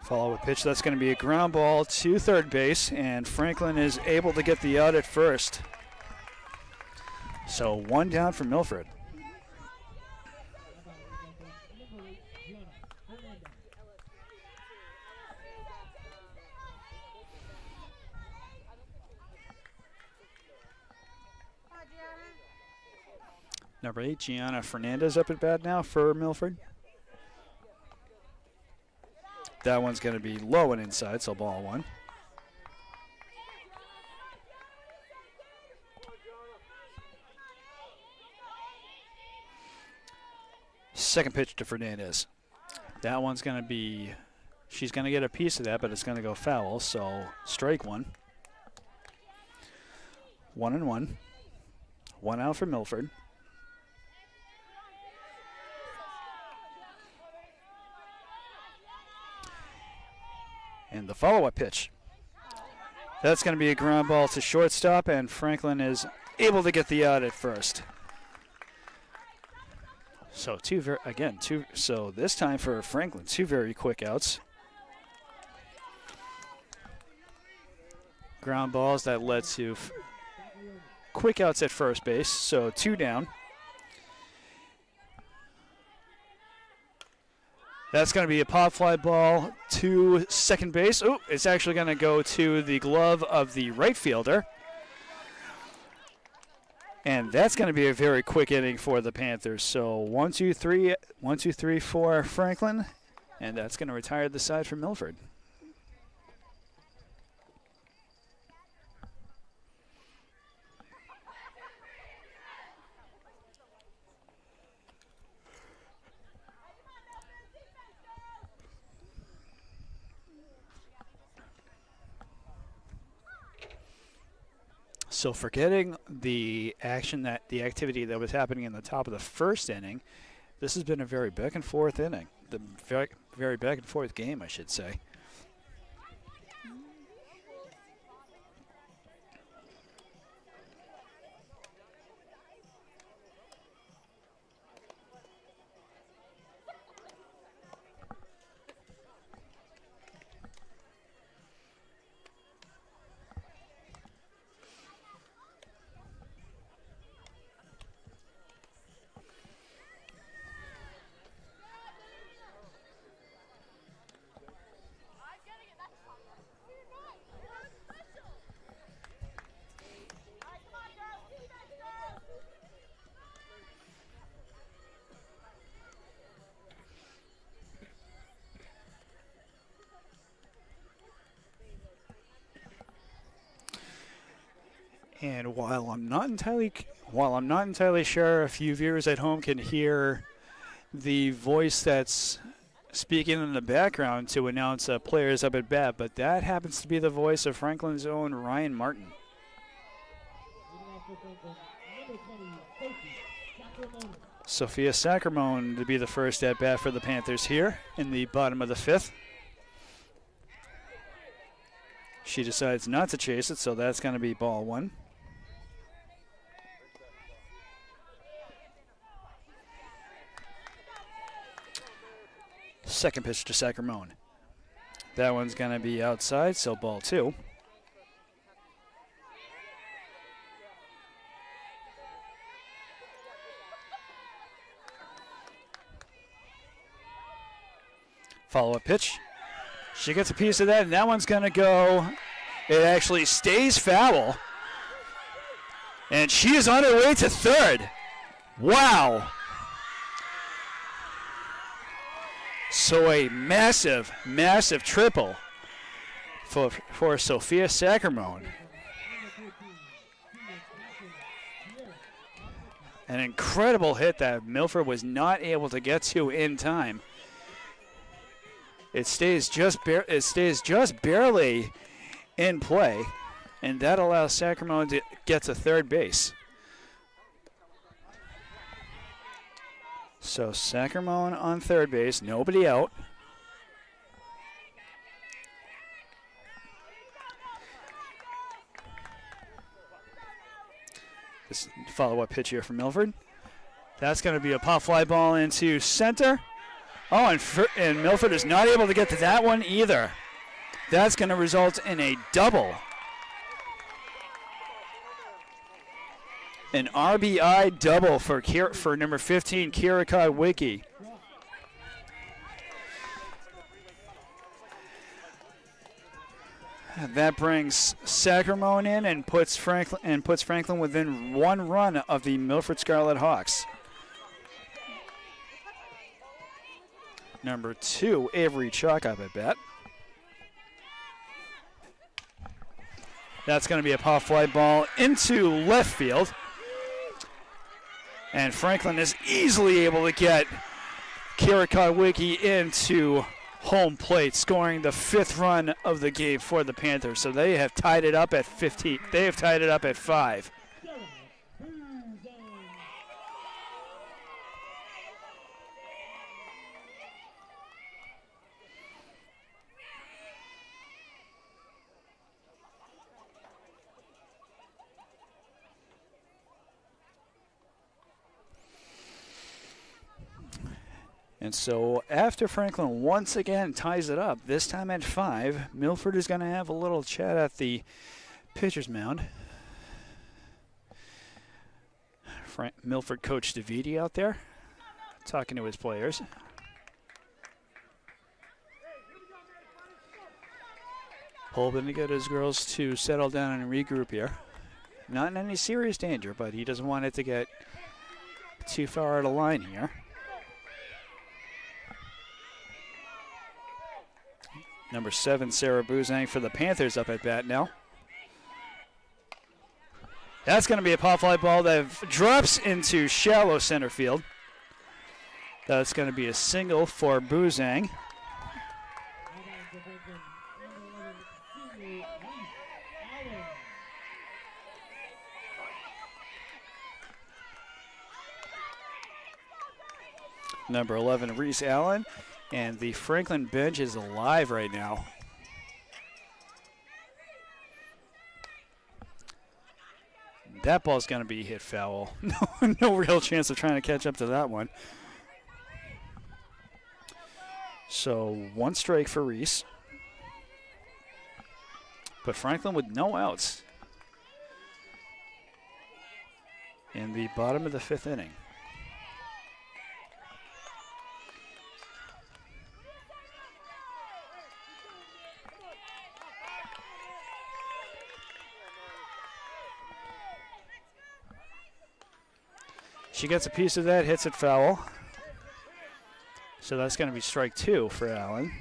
Follow-up pitch. That's going to be a ground ball to third base, and Franklin is able to get the out at first. So 1 down for Milford. Number 8, Gianna Fernandez up at bat now for Milford. That one's going to be low and inside, so ball 1. Second pitch to Fernandez. That one's going to be, she's going to get a piece of that, but it's going to go foul, so strike 1. 1-1. 1 out for Milford. And the follow-up pitch. That's going to be a ground ball to shortstop, and Franklin is able to get the out at first. So so this time for Franklin, 2 very quick outs. Ground balls that led to quick outs at first base, so 2 down. That's going to be a pop fly ball to second base. Oh, it's actually going to go to the glove of the right fielder. And that's going to be a very quick inning for the Panthers. So 1-2-3 for Franklin, and that's going to retire the side for Milford. So forgetting the activity that was happening in the top of the first inning, this has been a very back and forth inning. The very back and forth game, I should say. And while I'm not entirely sure if you viewers at home can hear the voice that's speaking in the background to announce players up at bat, but that happens to be the voice of Franklin's own Ryan Martin. Sophia Sacramone to be the first at bat for the Panthers here in the bottom of the 5th. She decides not to chase it, so that's going to be ball one. Second pitch to Sacramone. That one's going to be outside, so ball two. Follow-up pitch. She gets a piece of that, and that one's going to go. It actually stays foul. And she is on her way to third. Wow. So a massive, massive triple for Sophia Sacramone. An incredible hit that Milford was not able to get to in time. It stays just barely in play, and that allows Sacramone to get to third base. So Sacramone on third base, nobody out. This follow-up pitch here from Milford. That's going to be a pop fly ball into center. Oh, and Milford is not able to get to that one either. That's going to result in a double. An RBI double for number 15, Kira Kodwicki. That brings Sacramone in and puts Franklin within 1 run of the Milford Scarlet Hawks. Number 2, Avery Chalk up at bat. That's going to be a pop fly ball into left field. And Franklin is easily able to get Kira Kodwicki into home plate, scoring the 5th run of the game for the Panthers. So they have tied it up at 15. They have tied it up at 5. And so after Franklin once again ties it up, this time at 5, Milford is going to have a little chat at the pitcher's mound. Milford coach DeViti out there talking to his players. Hoping to get his girls to settle down and regroup here. Not in any serious danger, but he doesn't want it to get too far out of line here. Number 7, Sarah Buzang for the Panthers up at bat now. That's going to be a pop fly ball that drops into shallow center field. That's going to be a single for Buzang. Number 11, Reese Allen. And the Franklin bench is alive right now. That ball's going to be hit foul. No real chance of trying to catch up to that one. So 1 strike for Reese. But Franklin with no outs in the bottom of the 5th inning. She gets a piece of that, hits it foul. So that's going to be strike 2 for Allen.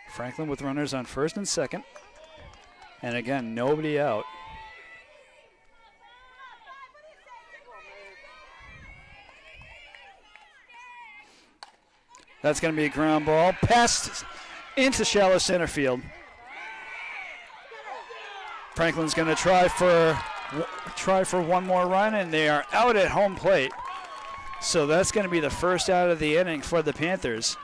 Franklin with runners on first and second. And again, nobody out. That's going to be a ground ball. Passed into shallow center field. Franklin's going to try for one more run, and they are out at home plate. So that's going to be the first out of the inning for the Panthers.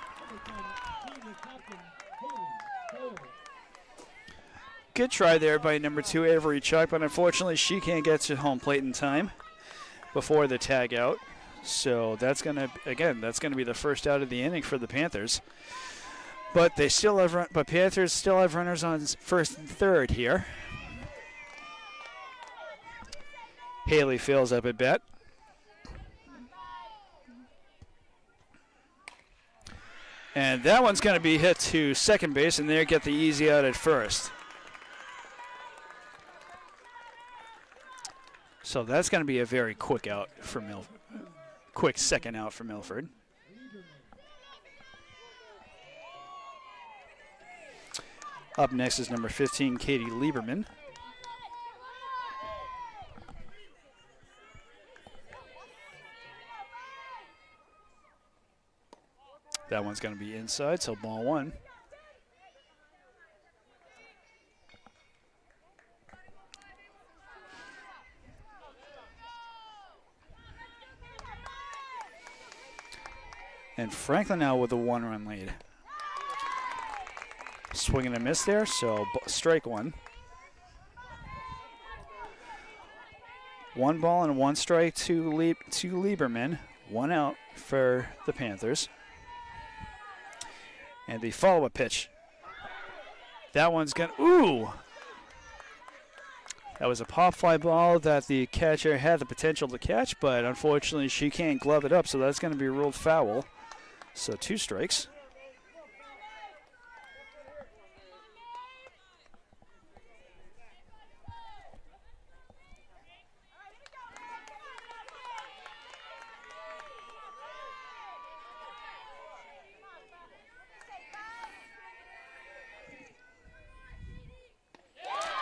good try there by number 2, Avery Chuck, but unfortunately she can't get to home plate in time before the tag out. So that's going to be the first out of the inning for the Panthers. But Panthers still have runners on first and third here. Haley Fields up at bat. And that one's going to be hit to second base, and they get the easy out at first. So that's going to be a very quick out for quick second out for Milford. Up next is number 15, Katie Lieberman. That one's going to be inside, so ball 1. And Franklin now with a 1-run lead. Swing and a miss there, so strike 1. 1 ball and 1 strike to Lieberman. 1 out for the Panthers. And the follow-up pitch. That one's going to, ooh! That was a pop fly ball that the catcher had the potential to catch, but unfortunately she can't glove it up, so that's going to be ruled foul. So 2 strikes.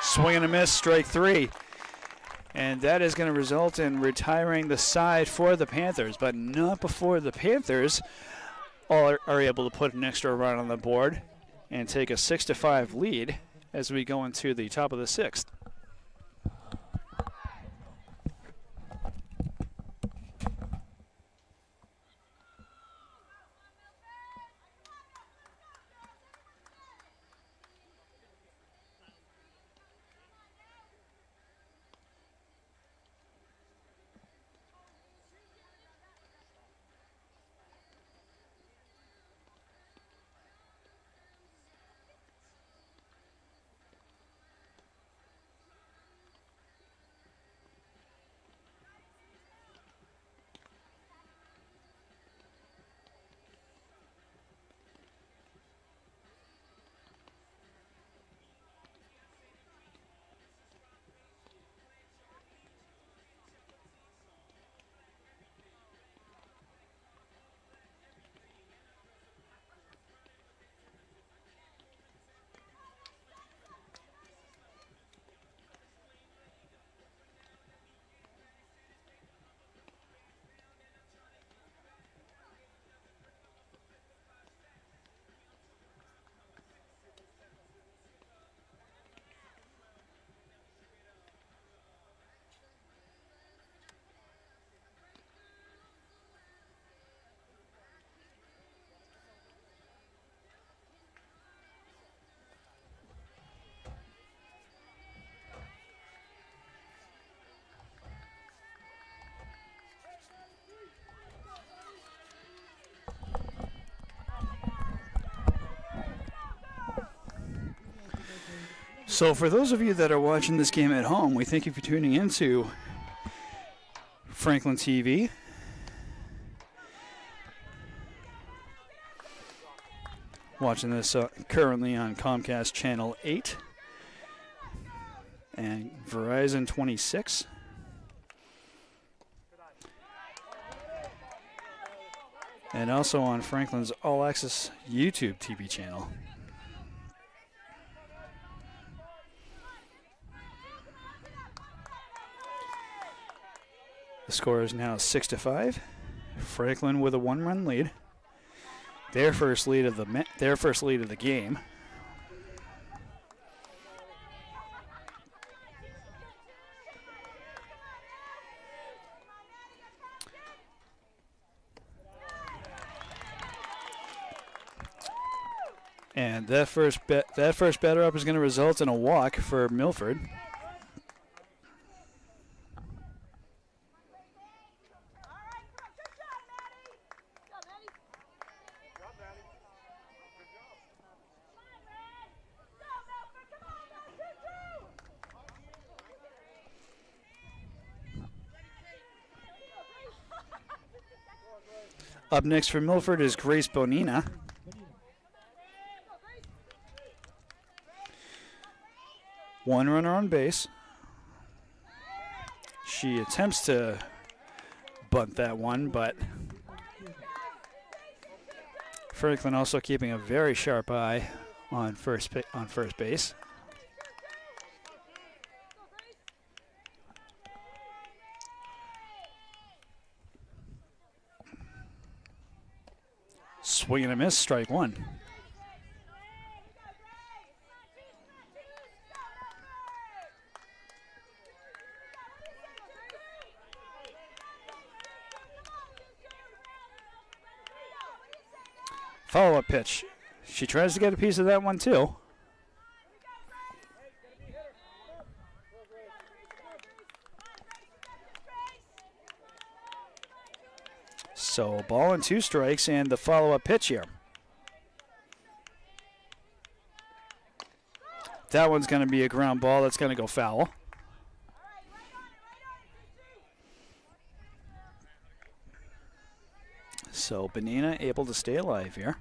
Swing and a miss, strike 3. And that is going to result in retiring the side for the Panthers, but not before the Panthers are able to put an extra run on the board and take a 6-5 lead as we go into the top of the 6th. So for those of you that are watching this game at home, we thank you for tuning into Franklin TV. Watching this currently on Comcast Channel 8 and Verizon 26. And also on Franklin's All Access YouTube TV channel. The score is now 6-5. Franklin with a 1-run lead. Their first lead of the game. And that first batter up is going to result in a walk for Milford. Up next for Milford is Grace Bonina. One runner on base. She attempts to bunt that one, but Franklin also keeping a very sharp eye on first base. Swing and a miss, strike one. Follow-up pitch. She tries to get a piece of that one too. So ball and 2 strikes, and the follow-up pitch here. That one's going to be a ground ball. That's going to go foul. So Bonina able to stay alive here.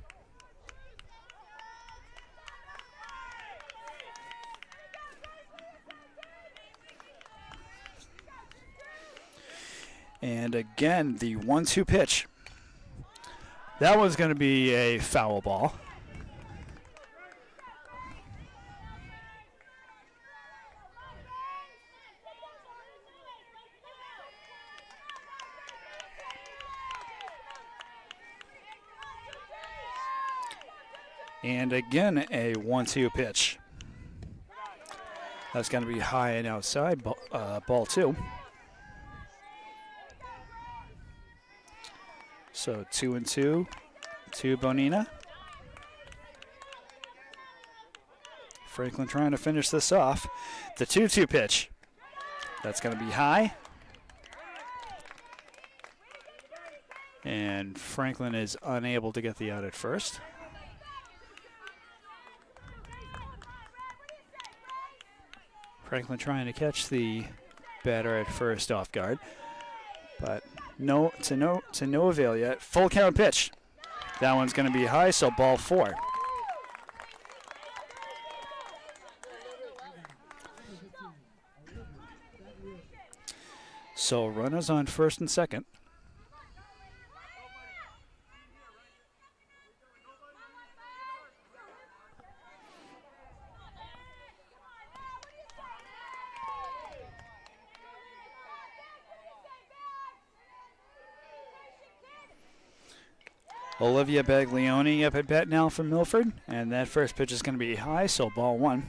And again, the 1-2 pitch. That one's going to be a foul ball. And again, a 1-2 pitch. That's going to be high and outside, ball 2. So 2-2 to Bonina. Franklin trying to finish this off. The 2-2 pitch. That's going to be high. And Franklin is unable to get the out at first. Franklin trying to catch the batter at first off guard, but to no avail yet. Full count pitch. That one's going to be high, so ball 4. So runners on first and second. Olivia Baglioni up at bat now from Milford, and that first pitch is going to be high, so ball 1.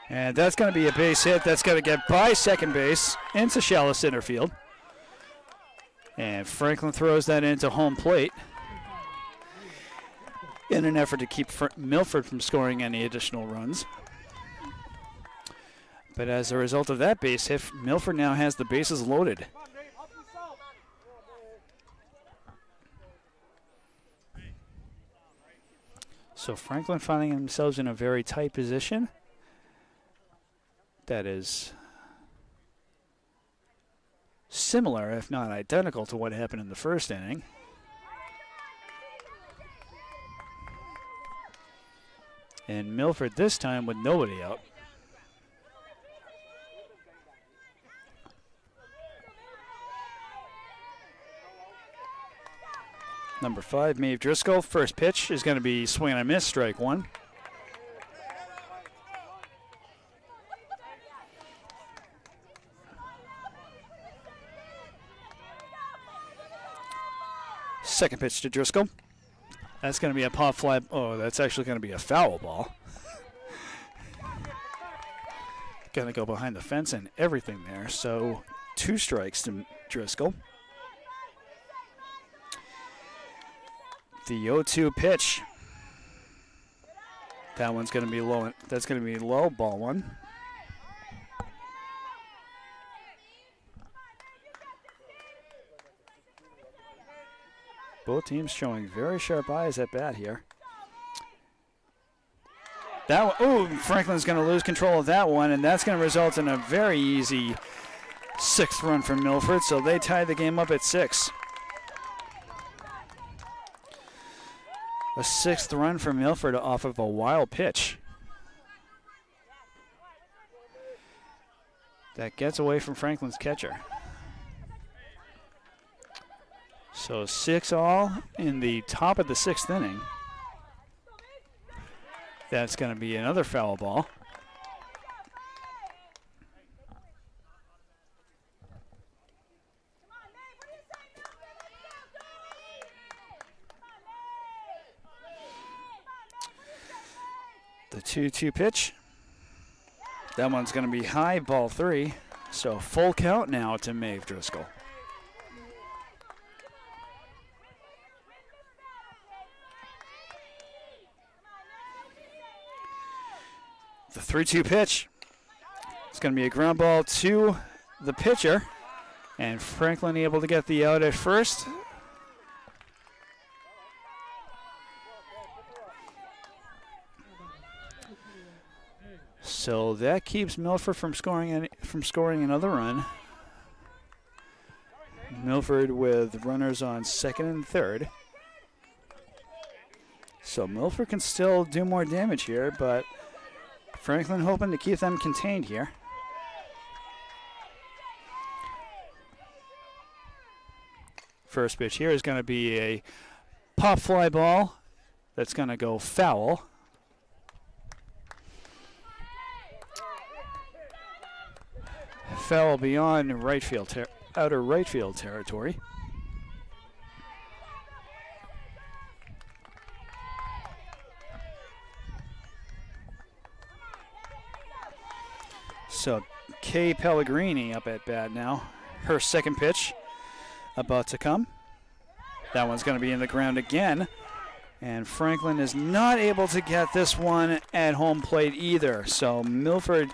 And that's going to be a base hit. That's going to get by second base into shallow center field. And Franklin throws that into home plate in an effort to keep Milford from scoring any additional runs. But as a result of that base hit, Milford now has the bases loaded. So Franklin finding themselves in a very tight position. That is similar, if not identical, to what happened in the first inning. And Milford this time with nobody out. Number 5, Maeve Driscoll. First pitch is going to be swing and a miss, strike 1. Second pitch to Driscoll. That's going to be a pop fly. Oh, that's actually going to be a foul ball. Going to go behind the fence and everything there. So 2 strikes to Driscoll. The 0-2 pitch. That one's going to be low. That's going to be low, ball 1. Both teams showing very sharp eyes at bat here. That one, ooh, Franklin's going to lose control of that one, and that's going to result in a very easy 6th run for Milford, so they tied the game up at 6. A 6th run for Milford off of a wild pitch. That gets away from Franklin's catcher. So 6-all in the top of the 6th inning. That's going to be another foul ball. The 2-2 pitch. That one's going to be high, ball 3. So full count now to Maeve Driscoll. The 3-2 pitch. It's going to be a ground ball to the pitcher. And Franklin able to get the out at first. So that keeps Milford from scoring another run. Milford with runners on 2nd and 3rd. So Milford can still do more damage here, but Franklin hoping to keep them contained here. First pitch here is going to be a pop fly ball that's going to go foul. Foul beyond right field, outer right field territory. So Kay Pellegrini up at bat now. Her 2nd pitch about to come. That one's going to be in the ground again. And Franklin is not able to get this one at home plate either. So Milford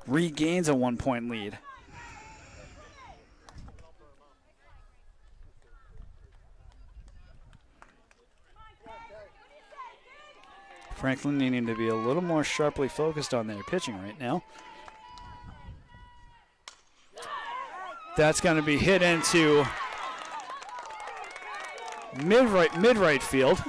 regains a 1-point lead. Franklin needing to be a little more sharply focused on their pitching right now. That's going to be hit into mid-right field.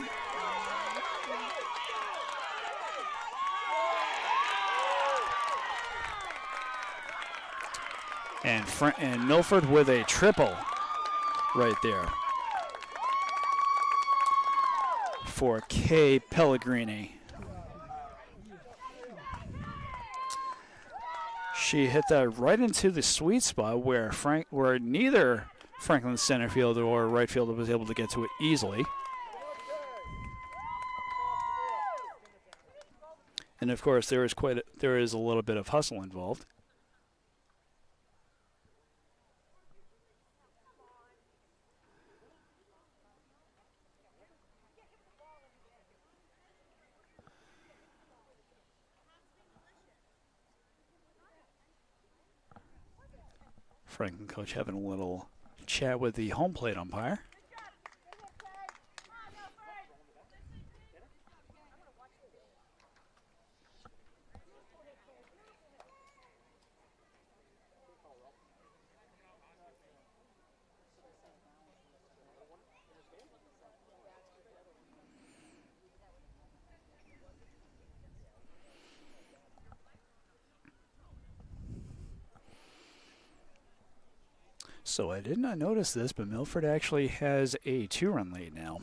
And Milford with a triple right there for Kay Pellegrini. She hit that right into the sweet spot where neither Franklin's center fielder or right fielder was able to get to it easily. And of course, there is a little bit of hustle involved. Franklin coach having a little chat with the home plate umpire. So I did not notice this, but Milford actually has a 2-run lead now.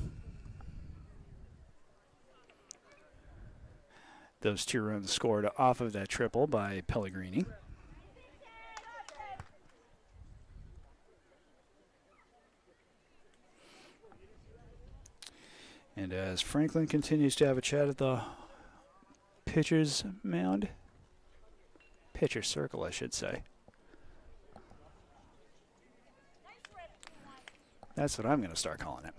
Those 2 runs scored off of that triple by Pellegrini. And as Franklin continues to have a chat at the pitcher's mound, Pitcher circle, I should say. That's what I'm going to start calling it.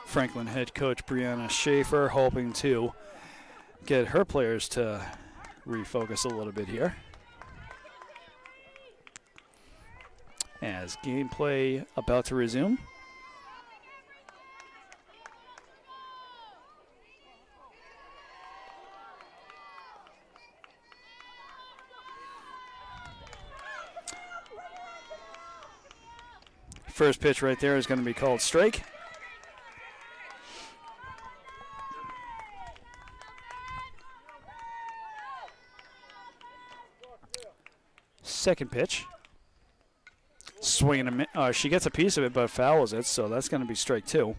Franklin head coach Brianna Schaefer hoping to get her players to refocus a little bit here. As gameplay about to resume. First pitch right there is going to be called strike. Second pitch. Swinging a she gets a piece of it but fouls it, so that's going to be strike 2.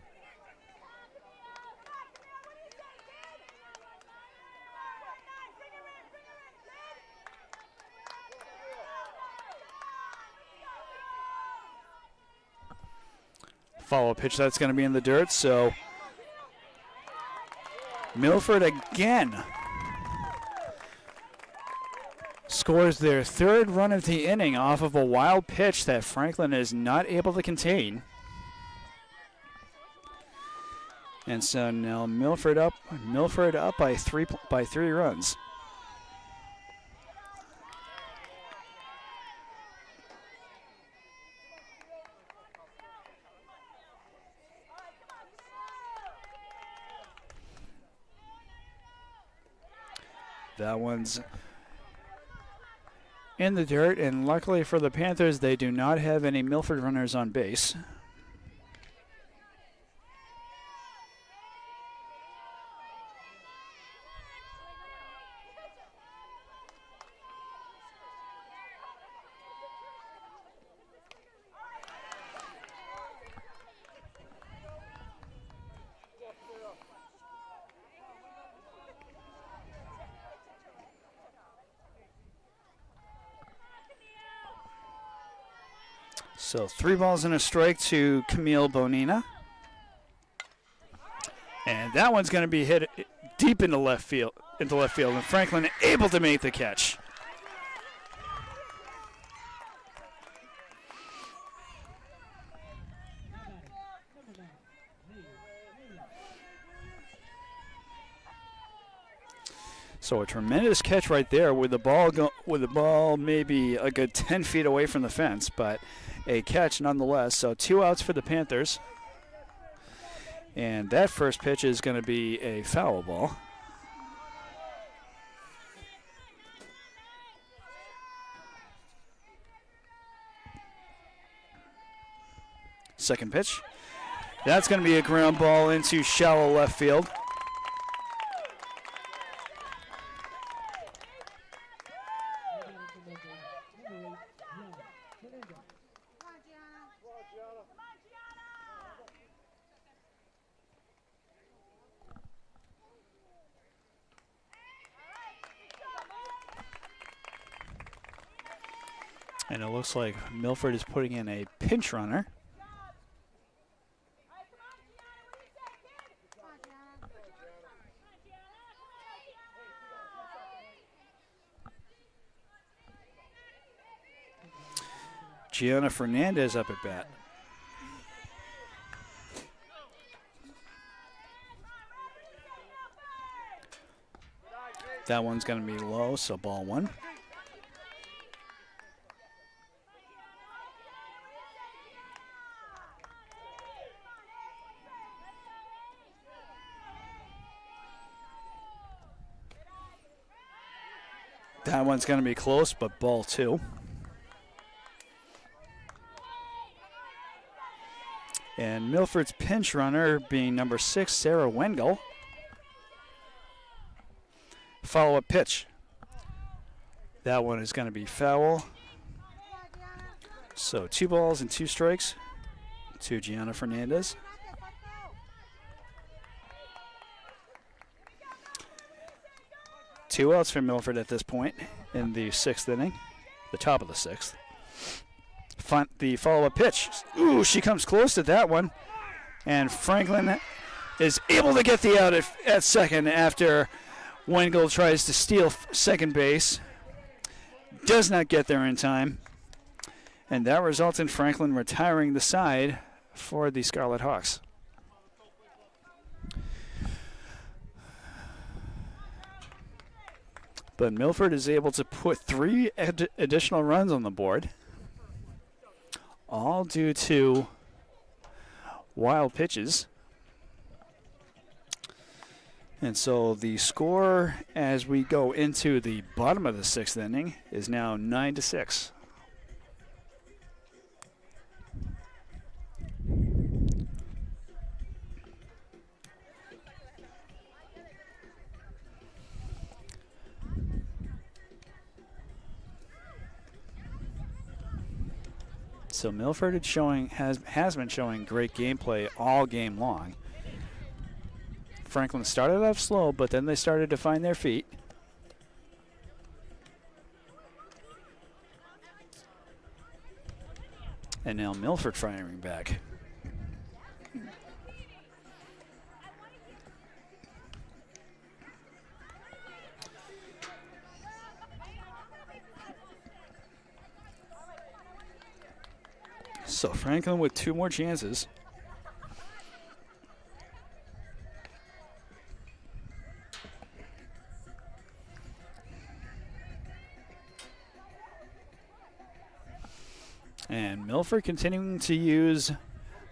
Follow-up pitch, that's going to be in the dirt, so Milford again scores their 3rd run of the inning off of a wild pitch that Franklin is not able to contain. And so now Milford up by 3 runs. That one's in the dirt, and luckily for the Panthers, they do not have any Milford runners on base. So 3 balls and a strike to Camille Bonina. And that one's going to be hit deep into left field, and Franklin able to make the catch. So a tremendous catch right there with the ball maybe a good 10 feet away from the fence, but a catch nonetheless. So 2 outs for the Panthers. And that first pitch is going to be a foul ball. Second pitch. That's going to be a ground ball into shallow left field. And it looks like Milford is putting in a pinch runner. Gianna Fernandez up at bat. That one's going to be low, so ball 1. That one's going to be close, but ball 2. And Milford's pinch runner being number 6, Sarah Wengel. Follow-up pitch. That one is going to be foul. So 2 balls and 2 strikes to Gianna Fernandez. Two outs for Milford at this point in the 6th inning, the top of the 6th. the follow-up pitch. Ooh, she comes close to that one. And Franklin is able to get the out at second after Wengel tries to steal second base. Does not get there in time. And that results in Franklin retiring the side for the Scarlet Hawks. But Milford is able to put 3 additional runs on the board, all due to wild pitches. And so the score as we go into the bottom of the 6th inning is now 9-6. So Milford has been showing great gameplay all game long. Franklin started off slow, but then they started to find their feet. And now Milford firing back. So Franklin with 2 more chances. And Milford continuing to use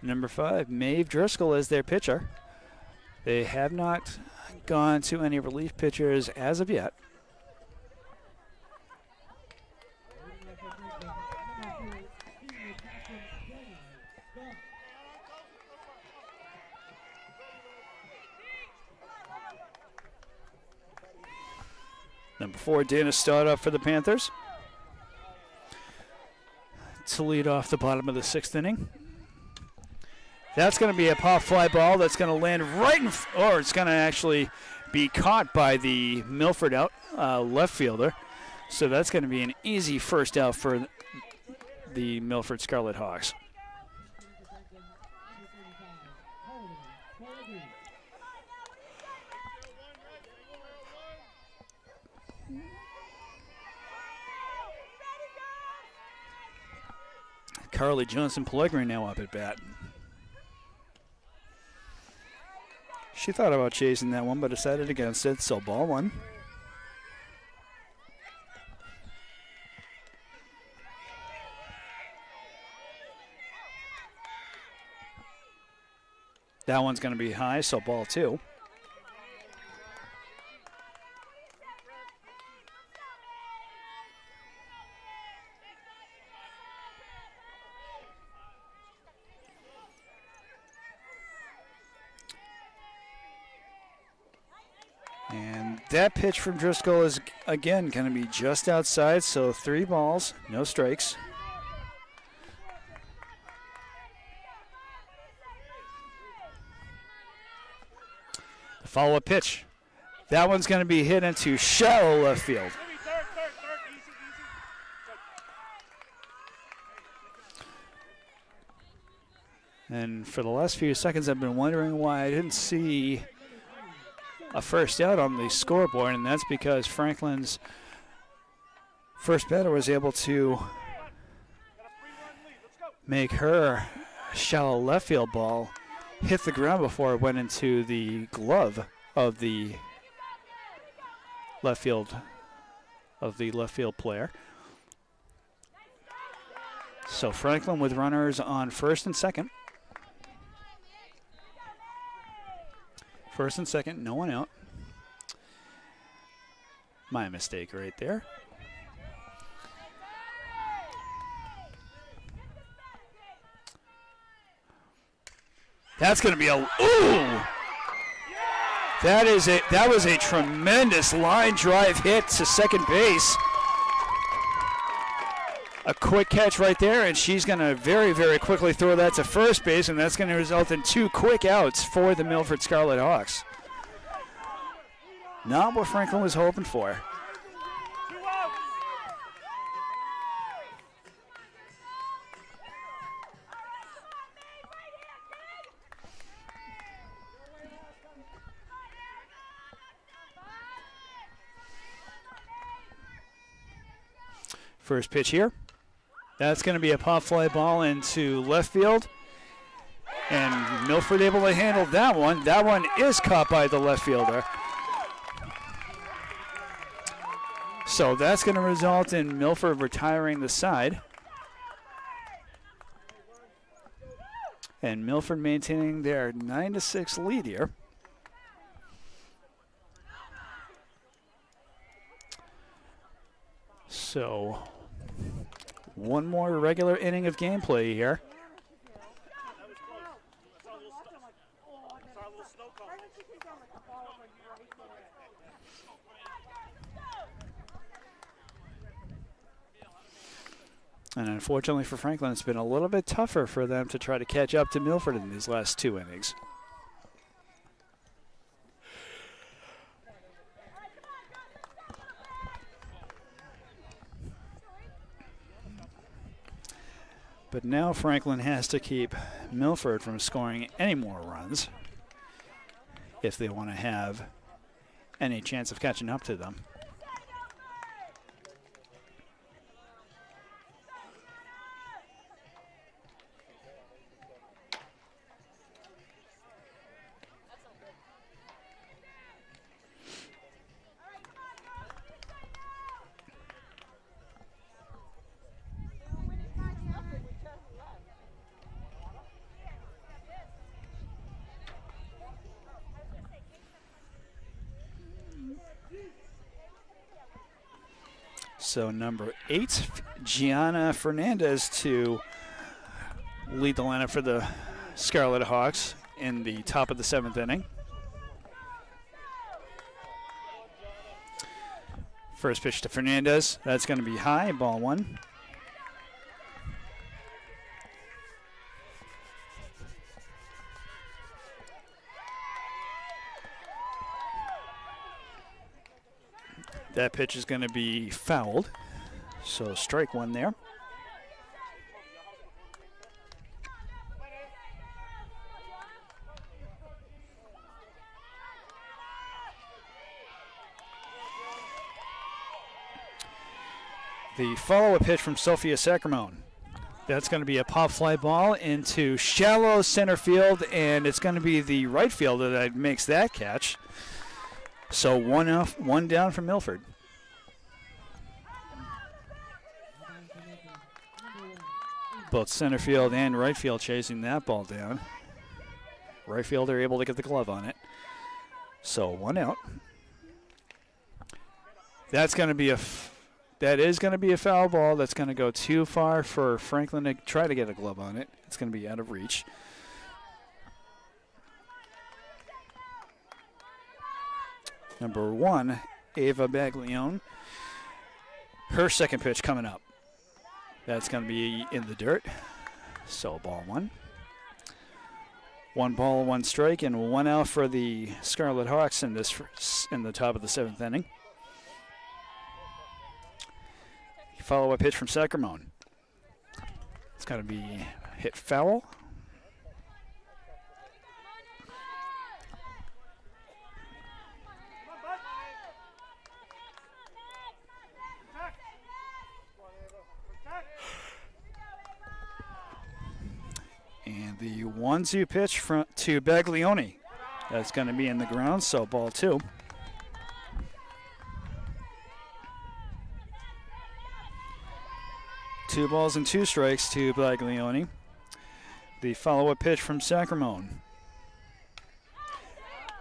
number 5, Maeve Driscoll, as their pitcher. They have not gone to any relief pitchers as of yet. Number 4, Dana Stott up for the Panthers to lead off the bottom of the 6th inning. That's going to be a pop fly ball that's going to land right in, or it's going to actually be caught by the Milford left fielder. So that's going to be an easy first out for the Milford Scarlet Hawks. Carly Johnson-Pellegrini now up at bat. She thought about chasing that one, but decided against it, so ball 1. That one's going to be high, so ball 2. And that pitch from Driscoll is, again, going to be just outside, so 3 balls, no strikes. The follow-up pitch. That one's going to be hit into shallow left field. And for the last few seconds, I've been wondering why I didn't see a first out on the scoreboard, and that's because Franklin's first batter was able to make her shallow left field ball hit the ground before it went into the glove of the left field player. So Franklin with runners on first and second. First and second, no one out. My mistake right there. That's going to be a ooh! That was a tremendous line drive hit to second base. A quick catch right there, and she's going to very, very quickly throw that to first base, and that's going to result in 2 quick outs for the Milford Scarlet Hawks. Not what Franklin was hoping for. First pitch here. That's going to be a pop fly ball into left field. And Milford able to handle that one. That one is caught by the left fielder. So that's going to result in Milford retiring the side. And Milford maintaining their 9-6 lead here. So one more regular inning of gameplay here. And unfortunately for Franklin, it's been a little bit tougher for them to try to catch up to Milford in these last 2 innings. But now Franklin has to keep Milford from scoring any more runs if they want to have any chance of catching up to them. So number 8, Gianna Fernandez to lead the lineup for the Scarlet Hawks in the top of the 7th inning. First pitch to Fernandez. That's going to be high, ball 1. That pitch is going to be fouled, so strike 1 there. The follow-up pitch from Sophia Sacramone. That's going to be a pop fly ball into shallow center field, and it's going to be the right fielder that makes that catch. So one down from Milford. Both center field and right field chasing that ball down. Right fielder able to get the glove on it. So 1 out. That is going to be a foul ball. That's going to go too far for Franklin to try to get a glove on it. It's going to be out of reach. Number 1, Ava Baglione. Her second pitch coming up. That's going to be in the dirt. So ball 1. 1 ball, 1 strike, and 1 out for the Scarlet Hawks in the top of the 7th inning. Follow-up pitch from Sacramone. It's going to be hit foul. And the 1-2 pitch to Baglione. That's going to be in the ground, so ball 2. Two balls and 2 strikes to Baglione. The follow-up pitch from Sacramone.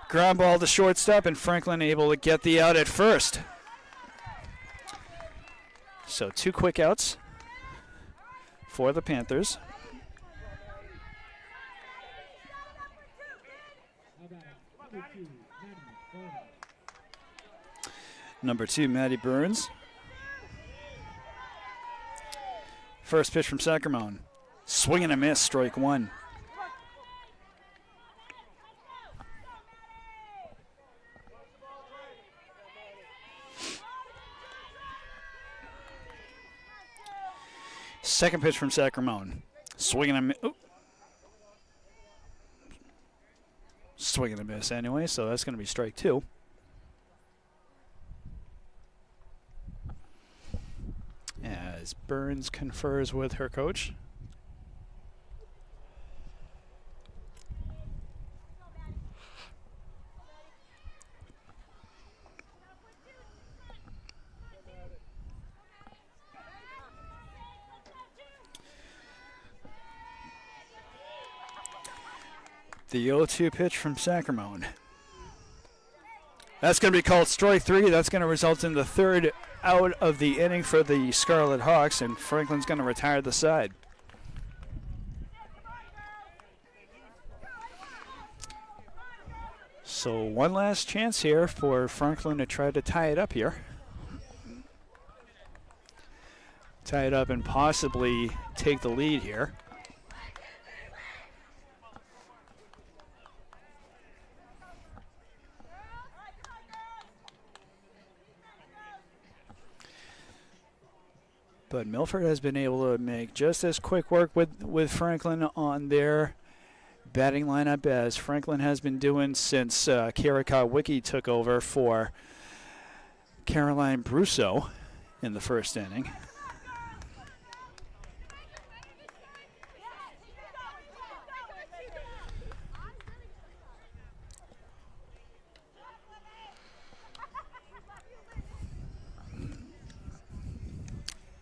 Ground ball to shortstop, and Franklin able to get the out at first. So 2 quick outs for the Panthers. Number 2, Maddie Burns. First pitch from Sacramone. Swing and a miss, strike 1. Second pitch from Sacramone. Swing and a miss. Swing and a miss anyway, so that's going to be strike 2. as Burns confers with her coach. The 0-2 pitch from Sacramone. That's going to be called strike 3. That's going to result in the third out of the inning for the Scarlet Hawks, and Franklin's going to retire the side. So one last chance here for Franklin to try to tie it up here. Tie it up and possibly take the lead here. But Milford has been able to make just as quick work with Franklin on their batting lineup as Franklin has been doing since Kara Kowicki took over for Caroline Brousseau in the first inning.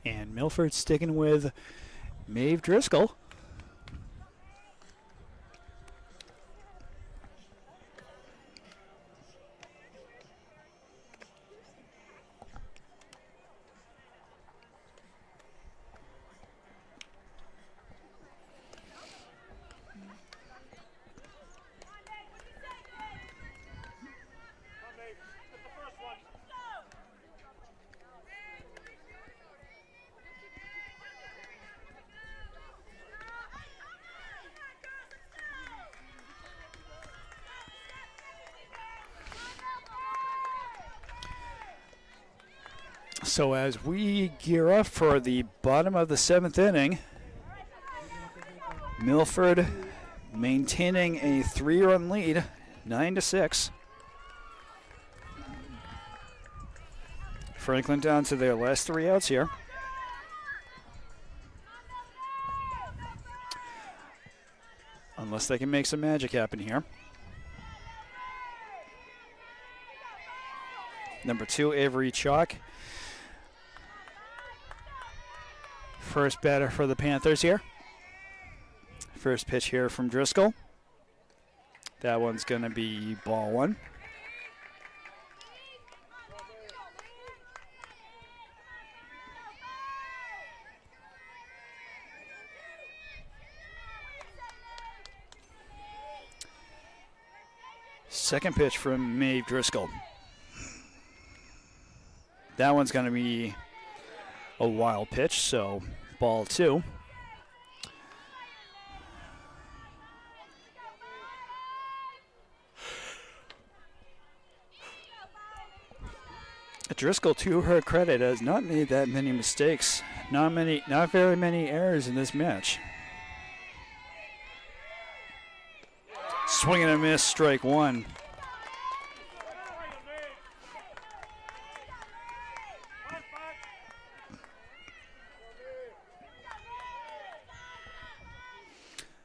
And Milford sticking with Maeve Driscoll. So as we gear up for the bottom of the 7th inning, Milford maintaining a 3-run lead, 9-6. Franklin down to their last 3 outs here. Unless they can make some magic happen here. Number 2, Avery Chalk. First batter for the Panthers here. First pitch here from Driscoll. That one's going to be ball 1. Second pitch from Maeve Driscoll. That one's going to be a wild pitch, so ball 2. Driscoll, to her credit, has not made that many mistakes. Not very many errors in this match. Swing and a miss, strike 1.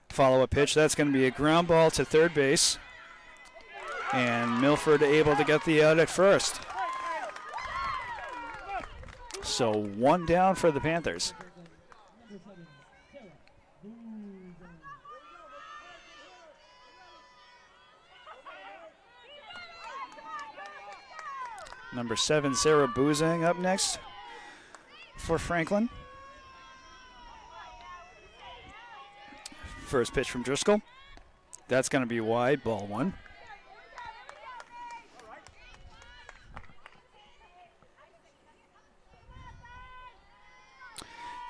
Follow-up pitch. That's going to be a ground ball to third base. And Milford able to get the out at first. So 1 down for the Panthers. Number 7, Sarah Boozang up next for Franklin. First pitch from Driscoll. That's going to be wide, ball 1.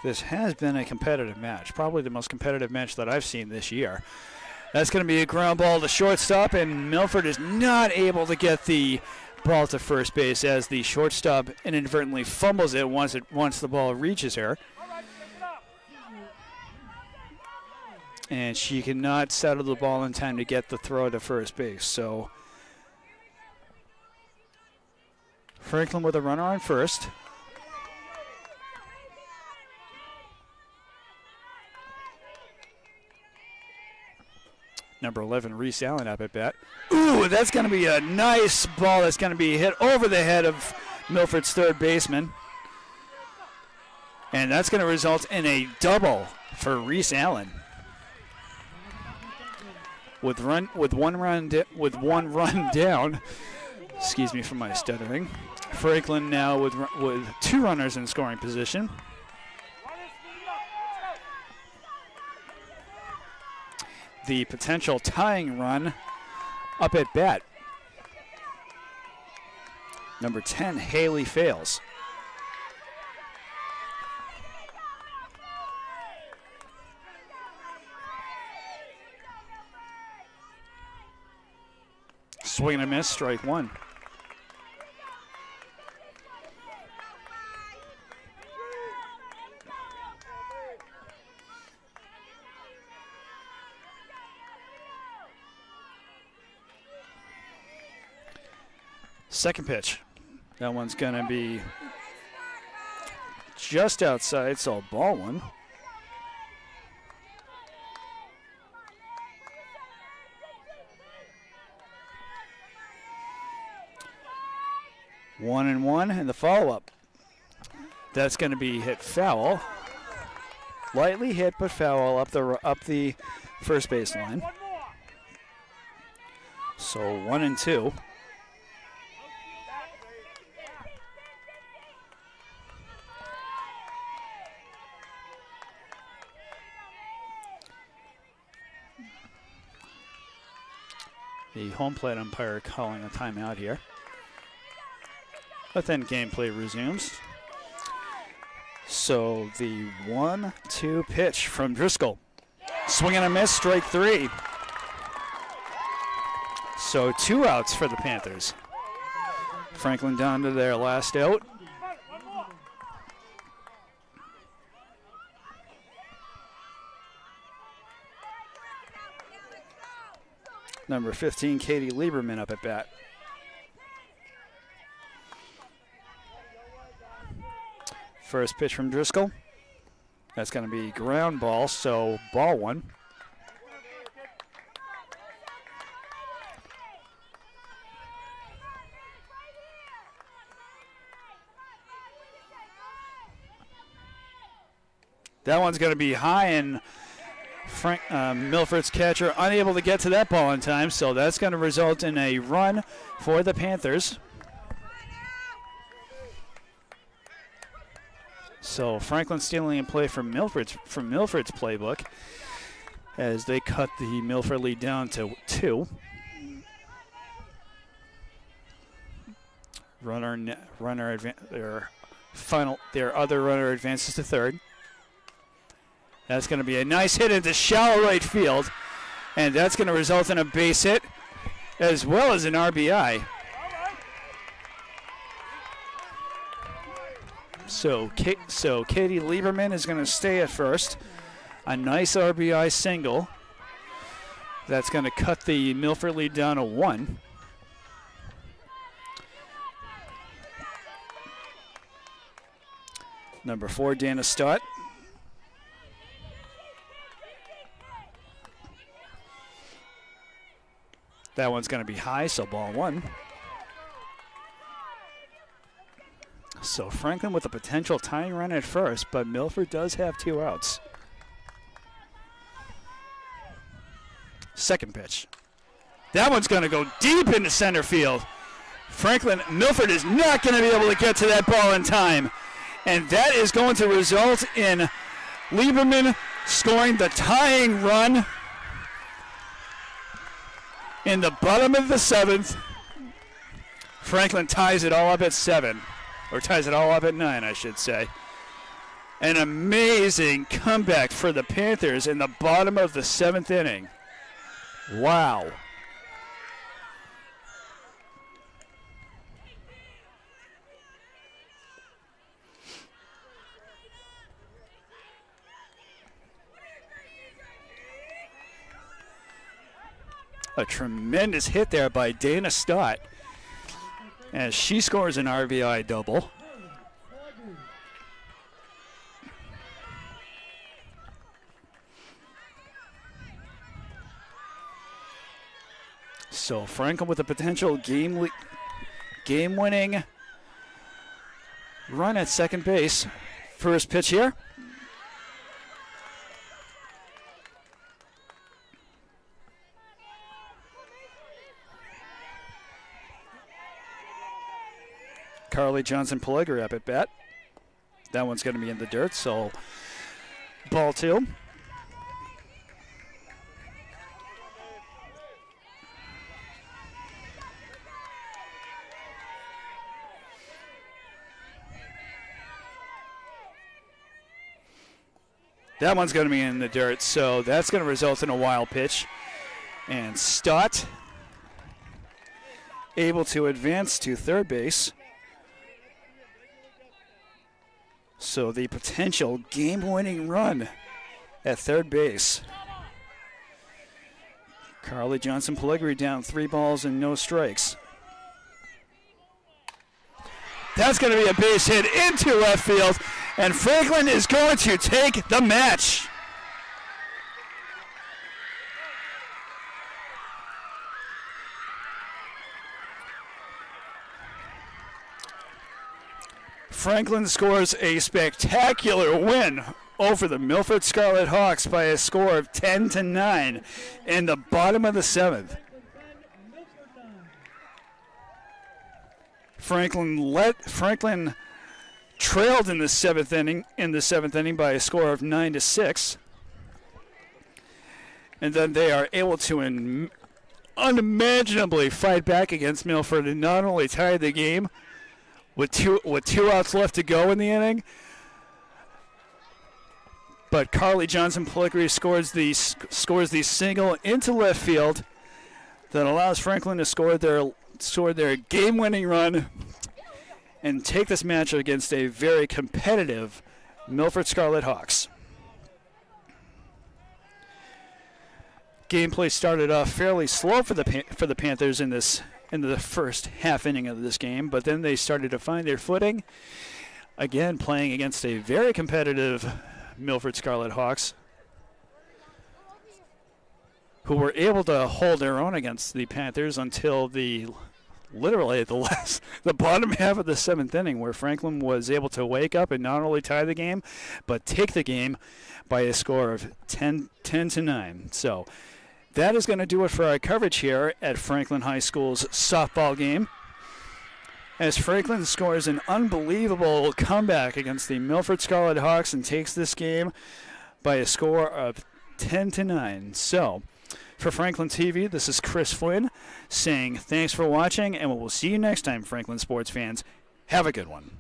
This has been a competitive match, probably the most competitive match that I've seen this year. That's going to be a ground ball to shortstop, and Milford is not able to get the ball to first base as the shortstop inadvertently fumbles it once the ball reaches her. And she cannot settle the ball in time to get the throw to first base. So Franklin with a runner on first. Number 11, Reese Allen up at bat. Ooh, that's going to be a nice ball that's going to be hit over the head of Milford's third baseman. And that's going to result in a double for Reese Allen. With one run down. Excuse me for my stuttering. Franklin now with 2 runners in scoring position. The potential tying run up at bat. Number 10, Haley Fales. Swing and a miss, strike 1. Second pitch. That one's going to be just outside, so ball 1. One and one, and the follow-up. That's going to be hit foul. Lightly hit, but foul up the first base line. So 1 and 2. The home plate umpire calling a timeout here. But then gameplay resumes. So the 1-2 pitch from Driscoll. Swing and a miss, strike 3. So 2 outs for the Panthers. Franklin down to their last out. Number 15, Katie Lieberman up at bat. First pitch from Driscoll. That's going to be ground ball, so ball 1. That one's going to be high, and Milford's catcher unable to get to that ball in time, so that's going to result in a run for the Panthers. So Franklin stealing a play from Milford's playbook as they cut the Milford lead down to 2. Their other runner advances to third. That's going to be a nice hit into shallow right field, and that's going to result in a base hit as well as an RBI. So Katie Lieberman is going to stay at first. A nice RBI single. That's going to cut the Milford lead down to 1. Number 4, Dana Stott. That one's going to be high, so ball 1. So Franklin with a potential tying run at first, but Milford does have 2 outs. Second pitch. That one's going to go deep into center field. Milford is not going to be able to get to that ball in time. And that is going to result in Lieberman scoring the tying run in the bottom of the 7th. Franklin ties it all up at 7. Or ties it all up at 9, I should say. An amazing comeback for the Panthers in the bottom of the 7th inning. Wow. A tremendous hit there by Dana Stott as she scores an RBI double. So Franklin with a potential game-winning run at second base. First pitch here. Carly Johnson-Pellegri up at bat. That one's going to be in the dirt, so ball 2. That one's going to be in the dirt, so that's going to result in a wild pitch. And Stott able to advance to third base. So the potential game-winning run at third base. Carly Johnson-Pellegri down 3 balls and no strikes. That's going to be a base hit into left field, and Franklin is going to take the match. Franklin scores a spectacular win over the Milford Scarlet Hawks by a score of 10-9 in the bottom of the 7th. Franklin trailed in the 7th inning by a score of 9-6. And then they are able to unimaginably fight back against Milford and not only tie the game with two outs left to go in the inning, but Carly Johnson-Pellegri scores the single into left field that allows Franklin to score their game-winning run and take this match against a very competitive Milford Scarlet Hawks. Gameplay started off fairly slow for the Panthers in the first half inning of this game, but then they started to find their footing. Again, playing against a very competitive Milford Scarlet Hawks, who were able to hold their own against the Panthers until literally the bottom half of the 7th inning, where Franklin was able to wake up and not only tie the game, but take the game by a score of 10-9. So that is going to do it for our coverage here at Franklin High School's softball game, as Franklin scores an unbelievable comeback against the Milford Scarlet Hawks and takes this game by a score of 10-9. So for Franklin TV, this is Chris Flynn saying thanks for watching, and we will see you next time, Franklin sports fans. Have a good one.